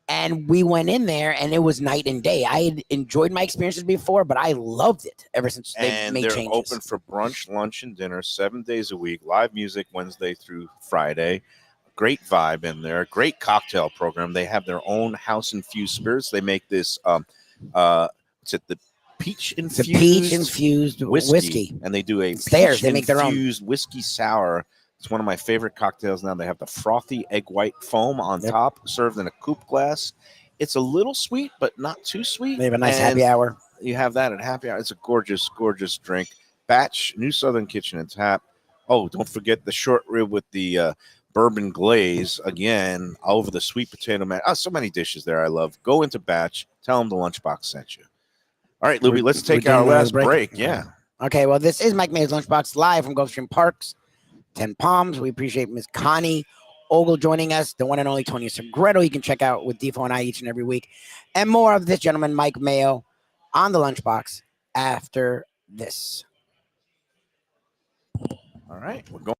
And we went in there and it was night and day. I had enjoyed my experiences before, but I loved it ever since they and made they're changes. open for brunch, lunch, and dinner 7 days a week. Live music Wednesday through Friday. Great vibe in there. Great cocktail program. They have their own house infused spirits. They make this what's it, the peach It's a infused peach infused whiskey. and they do a It's theirs. peach They make their own. infused whiskey sour. It's one of my favorite cocktails now. They have the frothy egg white foam on Yep. top, served in a coupe glass. It's a little sweet, but not too sweet. They have a nice And happy hour. you have that at happy hour. It's a gorgeous, gorgeous drink. Batch, New Southern Kitchen and Tap. Oh, don't forget the short rib with the bourbon glaze again over the sweet potato man. Oh, so many dishes there I love. Go into Batch. Tell them the Lunchbox sent you. All right, Lubie, let's take We're our doing last another break. Yeah. Okay, well, this is Mike Mayo's Lunchbox live from Gulfstream Parks, 10 Palms. We appreciate Miss Connie Ogle joining us, the one and only Tony Segreto. You can check out with Defo and I each and every week. And more of this gentleman, Mike Mayo, on the Lunchbox after this. All right. We're going.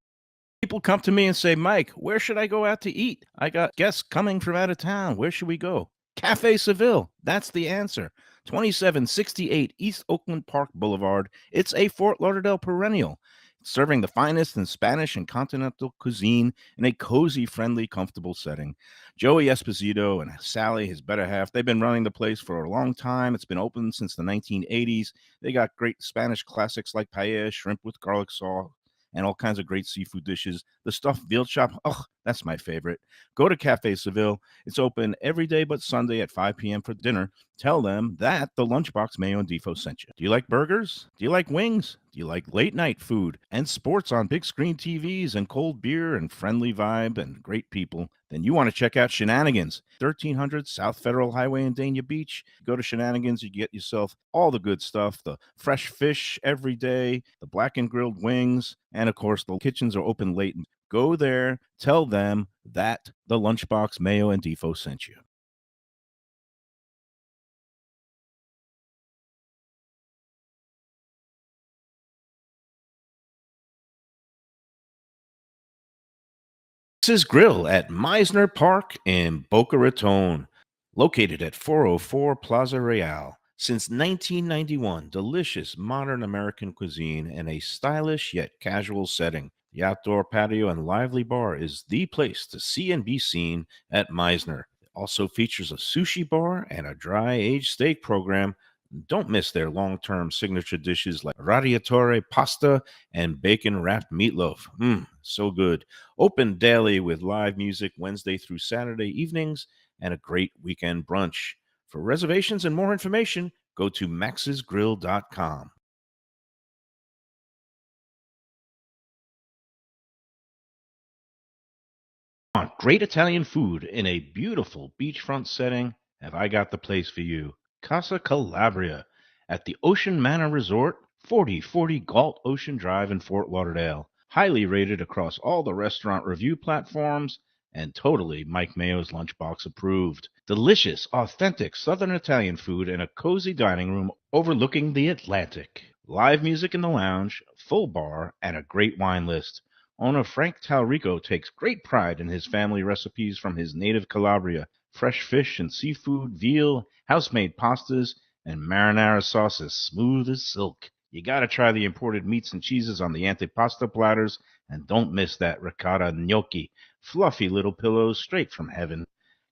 People come to me and say, Mike, where should I go out to eat? I got guests coming from out of town. Where should we go? Cafe Seville. That's the answer. 2768 East Oakland Park Boulevard. It's a Fort Lauderdale perennial, serving the finest in Spanish and continental cuisine in a cozy, friendly, comfortable setting. Joey Esposito and Sally, his better half, they've been running the place for a long time. It's been open since the 1980s. They got great Spanish classics like paella, shrimp with garlic sauce, and all kinds of great seafood dishes. The stuffed veal chop, oh, that's my favorite. Go to Cafe Seville. It's open every day but Sunday at 5 p.m. for dinner. Tell them that the Lunchbox Mayo and Defo sent you. Do you like burgers? Do you like wings? Do you like late night food and sports on big screen TVs and cold beer and friendly vibe and great people? Then you want to check out Shenanigans, 1300 South Federal Highway in Dania Beach. Go to Shenanigans, you get yourself all the good stuff, the fresh fish every day, the blackened grilled wings, and of course, the kitchens are open late. Go there, tell them that the Lunchbox Mayo and Defo sent you. This is Grill at Meisner Park in Boca Raton, located at 404 Plaza Real. Since 1991, delicious modern American cuisine in a stylish yet casual setting. The outdoor patio and lively bar is the place to see and be seen at Meisner. It also features a sushi bar and a dry aged steak program. Don't miss their long term signature dishes like radiatore pasta and bacon wrapped meatloaf. So good. Open daily with live music Wednesday through Saturday evenings and a great weekend brunch. For reservations and more information, go to maxsgrill.com. Want great Italian food in a beautiful beachfront setting? Have I got the place for you? Casa Calabria at the Ocean Manor Resort, 4040 Galt Ocean Drive in Fort Lauderdale. Highly rated across all the restaurant review platforms and totally Mike Mayo's Lunchbox approved. Delicious, authentic Southern Italian food in a cozy dining room overlooking the Atlantic. Live music in the lounge, full bar, and a great wine list. Owner Frank Talrico takes great pride in his family recipes from his native Calabria. Fresh fish and seafood, veal, house-made pastas, and marinara sauces smooth as silk. You gotta try the imported meats and cheeses on the antipasta platters, and don't miss that ricotta gnocchi. Fluffy little pillows straight from heaven.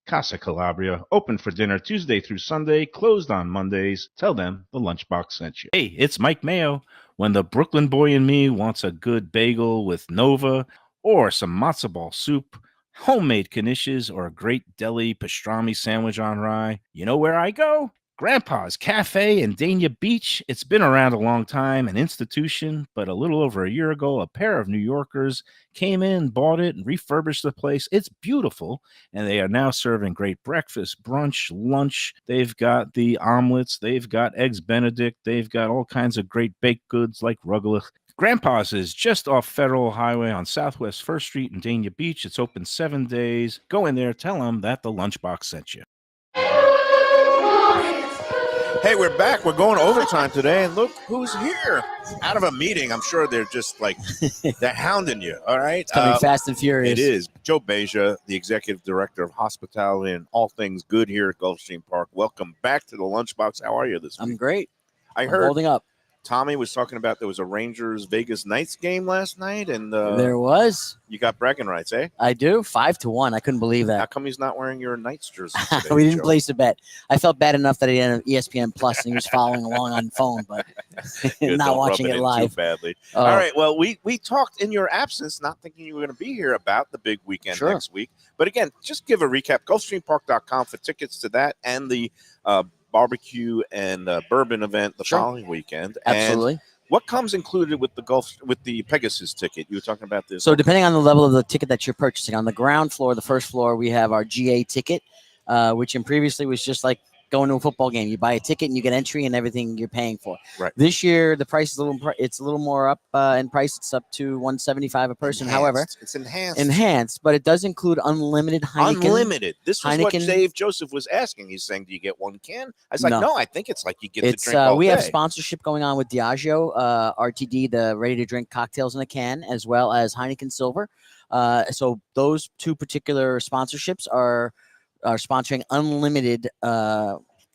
Casa Calabria, open for dinner Tuesday through Sunday, closed on Mondays. Tell them the Lunchbox sent you. Hey, it's Mike Mayo. When the Brooklyn boy in me wants a good bagel with Nova or some matzo ball soup, homemade knishes, or a great deli pastrami sandwich on rye, you know where I go? Grandpa's Cafe in Dania Beach. It's been around a long time, an institution, but a little over a year ago, a pair of New Yorkers came in, bought it, and refurbished the place. It's beautiful, and they are now serving great breakfast, brunch, lunch. They've got the omelets, they've got eggs Benedict, they've got all kinds of great baked goods like rugelach. Grandpa's is just off Federal Highway on Southwest 1st Street in Dania Beach. It's open 7 days. Go in there, tell them that the Lunchbox sent you. Hey, we're back. We're going overtime today, and look who's here. Out of a meeting. I'm sure they're just like, they're hounding you, all right? It's coming fast and furious. It is. Joe Beja, the Executive Director of Hospitality and All Things Good here at Gulfstream Park. Welcome back to the Lunchbox. How are you this week? I'm great. I'm heard holding up. Tommy was talking about there was a Rangers Vegas Knights game last night, and there was. You got bragging rights, eh? I do. 5-1. I couldn't believe that. How come he's not wearing your Knights jersey today, we didn't Joe? place a bet. I felt bad enough that he had an ESPN Plus and he was following along on phone, but not watching it live. Too badly. All right. Well, we talked in your absence, not thinking you were going to be here, about the big weekend next week. But again, just give a recap. GulfstreamPark.com for tickets to that and the barbecue and bourbon event the following weekend. Absolutely. And what comes included with the Pegasus ticket? You were talking about this. So depending on the level of the ticket that you're purchasing, on the ground floor, the first floor, we have our GA ticket, which previously was just like going to a football game. You buy a ticket and you get entry and everything you're paying for. Right. This year, the price is a little more up in price. It's up to $175 a person. Enhanced. However, it's enhanced. Enhanced, but it does include unlimited Heineken. Unlimited. This was what Heineken. Dave Joseph was asking. He's saying, "Do you get one can?" I was like, "No, I think it's like you get to drink all we day." have sponsorship going on with Diageo, RTD, the ready-to-drink cocktails in a can, as well as Heineken Silver. So those two particular sponsorships are sponsoring unlimited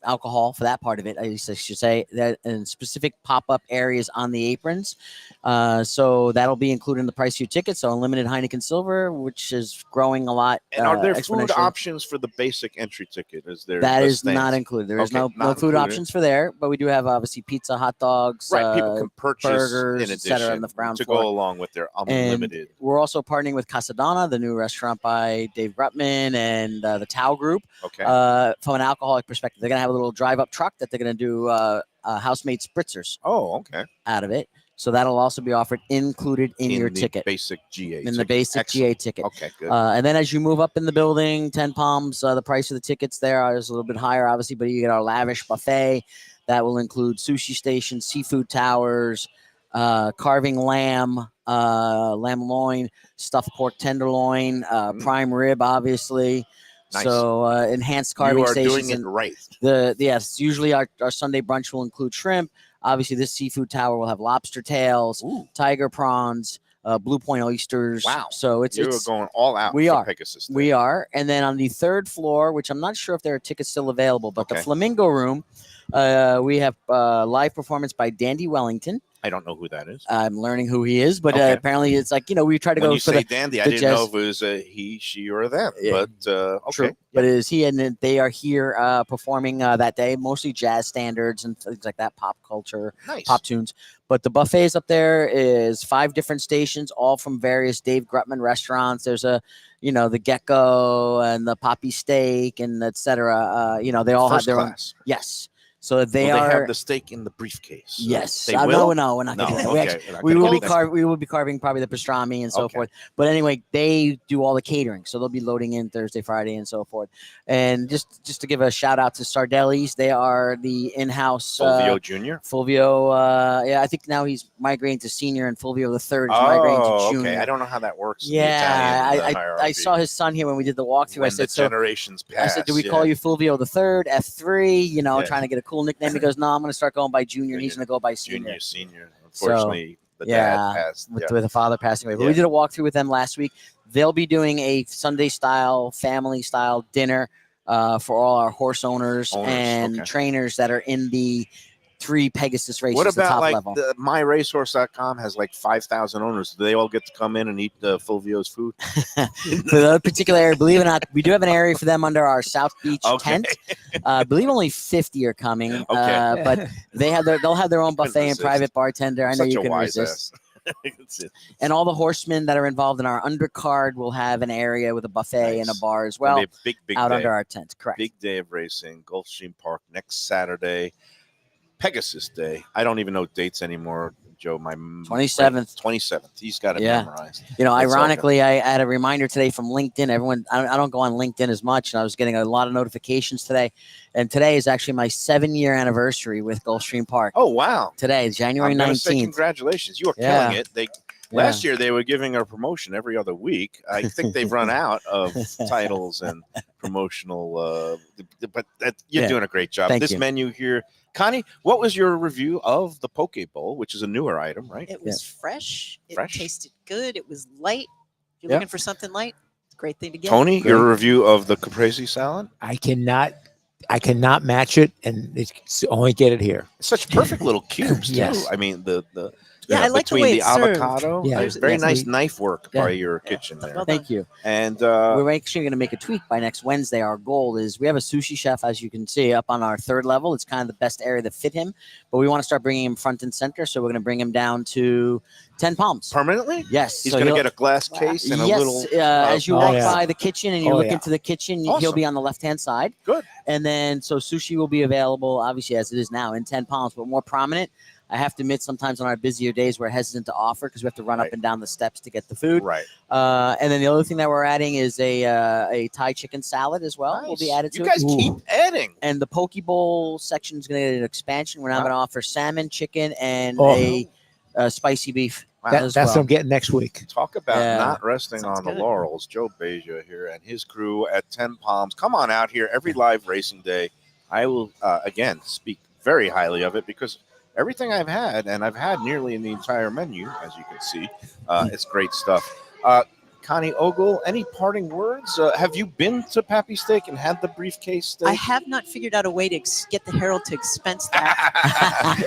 alcohol for that part of it. I should say that in specific pop-up areas on the aprons. So that'll be included in the price of your ticket. So unlimited Heineken Silver, which is growing a lot. And are there food options for the basic entry ticket? Is there? That is not included. There is no food options for there, but we do have obviously pizza, hot dogs. Right, people can purchase burgers, in et cetera, on addition the ground to floor. go along with their unlimited. And we're also partnering with Casadonna, the new restaurant by Dave Grutman and the Tao Group. Okay. From an alcoholic perspective, they're gonna have a little drive-up truck that they're gonna do house-made spritzers. Oh, okay. Out of it. So that'll also be offered included in your ticket. Basic GA. In the basic GA ticket. Okay, good. And then as you move up in the building, 10 Palms, the price of the tickets there is a little bit higher, obviously, but you get our lavish buffet. That will include sushi stations, seafood towers, carving lamb, lamb loin, stuffed pork tenderloin, prime rib, obviously. Nice. So enhanced carving stations. You are doing it right. Yes, usually our Sunday brunch will include shrimp. Obviously, this seafood tower will have lobster tails, tiger prawns, Blue Point oysters. Wow. So you're going all out. We are. Pegasus we are. And then on the third floor, which I'm not sure if there are tickets still available, but the Flamingo Room, we have live performance by Dandy Wellington. I don't know who that is. I'm learning who he is, but Okay. apparently it's like, we try to When go you for say the dandy, I the didn't know jazz- if it was a he, she, or a them. Yeah. But okay. True. But it is he, and then they are here performing that day, mostly jazz standards and things like that, pop culture, Nice. pop tunes. But the buffets up there is 5 different stations, all from various Dave Grutman restaurants. There's the Gecko and the Poppy Steak and etc. They all have First their own. class. Yes. So they Will are. they have the steak in the briefcase? Yes. They No, will? no, we're not going to do that. Okay. You're not We gonna will go be there. we will be carving probably the pastrami and so Okay. forth. But anyway, they do all the catering, so they'll be loading in Thursday, Friday, and so forth. And just to give a shout out to Sardelli's, they are the in-house Fulvio Jr. Fulvio. I think now he's migrating to senior, and Fulvio the third is migrating to junior. Okay. I don't know how that works. In Yeah, the Italian, I hierarchy. saw his son here when we did the walkthrough. When I said, the so generations I pass. said, do we call you Fulvio the third, F3? Yeah. Trying to get a cool nickname. He goes, no, I'm going to start going by junior, and he's going to go by senior. Junior, senior? Unfortunately, the yeah, dad passed. with Yeah. the father passing away. But Yeah. we did a walkthrough with them last week. They'll be doing a Sunday style, family style dinner for all our horse owners and okay. trainers that are in the 3 Pegasus races. What the about top like level. MyRacehorse.com has like 5,000 owners? Do they all get to come in and eat Fulvio's food? For that particular area, believe it or not, we do have an area for them under our South Beach tent. I believe only 50 are coming, Okay. but they'll have their own buffet and resist. private bartender. I know Such you a can wise resist. ass. That's it. And all the horsemen that are involved in our undercard will have an area with a buffet and a Nice. bar as It'll well be a big out day. under our tent. Correct. Big day of racing, Gulfstream Park next Saturday, Pegasus Day. I don't even know dates anymore, Joe. My 27th. 27th. He's got it Yeah. memorized. You know, That's all ironically, I had a reminder today from LinkedIn. Everyone, I don't go on LinkedIn as much, and I was getting a lot of notifications today. And today is actually my 7-year anniversary with Gulfstream Park. Oh wow! Today, January I'm gonna say 19th. congratulations. You are Yeah. killing it. Last year they were giving a promotion every other week. I think they've run out of titles and promotional. But you're Yeah. doing a great job. Thank This you. menu here, Connie. What was your review of the Poke Bowl, which is a newer item, right? It was fresh. It Fresh. tasted good. It was light. If you're Yeah. looking for something light, great thing to get. Tony, Great. your review of the caprese salad. I cannot match it, and it's only get it here. Such perfect little cubes too. Yes. I mean the Yeah, I like the between way the it's served. avocado. Yeah. There's very Yes, nice we- knife work Yeah. by your kitchen there. Well Thank you. And We're actually going to make a tweak by next Wednesday. Our goal is we have a sushi chef, as you can see, up on our 3rd level. It's kind of the best area to fit him, but we want to start bringing him front and center. So we're going to bring him down to 10 Palms. permanently, Yes. he's so going to he'll- get a glass case and a yes, little. as you Oh, walk yeah. by the kitchen and you Oh, look yeah. into the kitchen, he'll Awesome. be on the left-hand side. Good. And then, so sushi will be available, obviously, as it is now in 10 Palms, but more prominent. I have to admit, sometimes on our busier days, we're hesitant to offer because we have to run Right. up and down the steps to get the food. Right. And then the other thing that we're adding is a Thai chicken salad as well. Will be Nice. added to You it. guys keep adding. And the poke bowl section is going to get an expansion. We're now Wow. going to offer salmon, chicken, and Oh. a spicy beef. Wow. as That's well. what I'm getting next week. Talk about Yeah. not resting Sounds on the good. laurels. Joe Beja here and his crew at 10 Palms. Come on out here every live racing day. I will, again, speak very highly of it because everything I've had, and I've had nearly in the entire menu, as you can see, it's great stuff. Connie Ogle, any parting words? Have you been to Pappy Steak and had the briefcase steak? I have not figured out a way to get the Herald to expense that.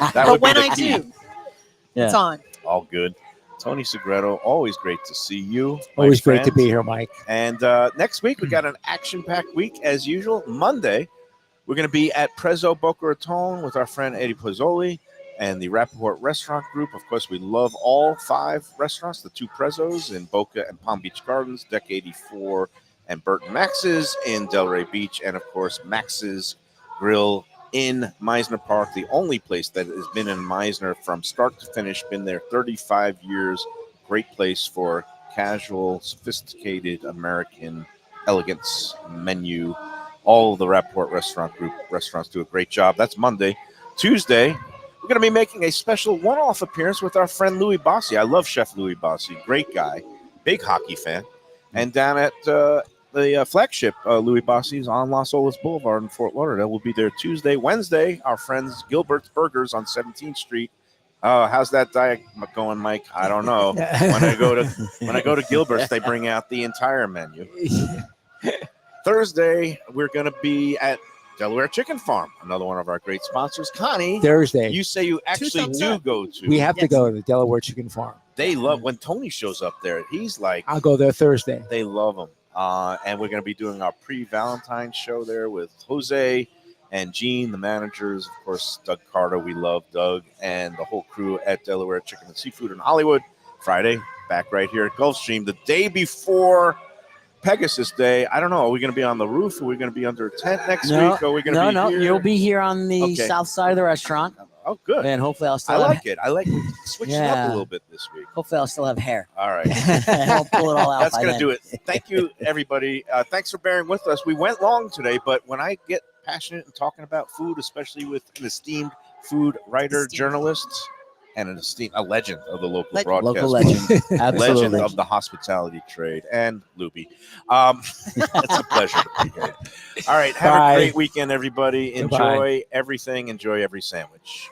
That But would be when the I key. do, it's on. All good. Tony Segreto, always great to see you. my Always great to friend. be here, Mike. And next week, we got an action-packed week as usual. Monday, we're going to be at Prezzo Boca Raton with our friend Eddie Pozzoli and the Rappaport Restaurant Group. Of course, we love all 5 restaurants, the 2 Prezzos in Boca and Palm Beach Gardens, Deck 84 and Burton Max's in Delray Beach, and, of course, Max's Grill in Meisner Park, the only place that has been in Meisner from start to finish, been there 35 years. Great place for casual, sophisticated American elegance menu. All the Rappaport Restaurant Group restaurants do a great job. That's Monday. Tuesday, we're going to be making a special one-off appearance with our friend Louis Bossi. I love Chef Louis Bossi. Great guy. Big hockey fan. And down at the flagship, Louis Bossi's on Las Olas Boulevard in Fort Lauderdale. We'll be there Tuesday. Wednesday, our friends Gilbert's Burgers on 17th Street. How's that diet going, Mike? I don't know. When I go to Gilbert's, they bring out the entire menu. Thursday, we're going to be at Delaware Chicken Farm, another one of our great sponsors. Connie, Thursday. you say you actually thumbs do up. go to. We have to Yes. go to the Delaware Chicken Farm. They love when Tony shows up there. He's like, I'll go there Thursday. they love him. And we're going to be doing our pre-Valentine's show there with Jose and Gene, the managers. Of course, Doug Carter. We love Doug and the whole crew at Delaware Chicken and Seafood in Hollywood. Friday, back right here at Gulfstream. The day before Pegasus Day, I don't know. Are we going to be on the roof? Are we going to be under a tent next week? Are we going to be here? You'll be here on the Okay. south side of the restaurant, Oh, good. and hopefully I'll still. I have, like it. I like switching up Yeah. a little bit this week. Hopefully I'll still have hair. All right. I'll pull it all out. That's by going to then. do it. Thank you, everybody. Thanks for bearing with us. We went long today, but when I get passionate and talking about food, especially with an esteemed food writer, journalist, and a legend of the local broadcast, Local legend. Absolutely. legend of the hospitality trade, and Lubie. It's a pleasure to be here. All right. Have Bye. a great weekend, everybody. Goodbye. Enjoy everything. Enjoy every sandwich.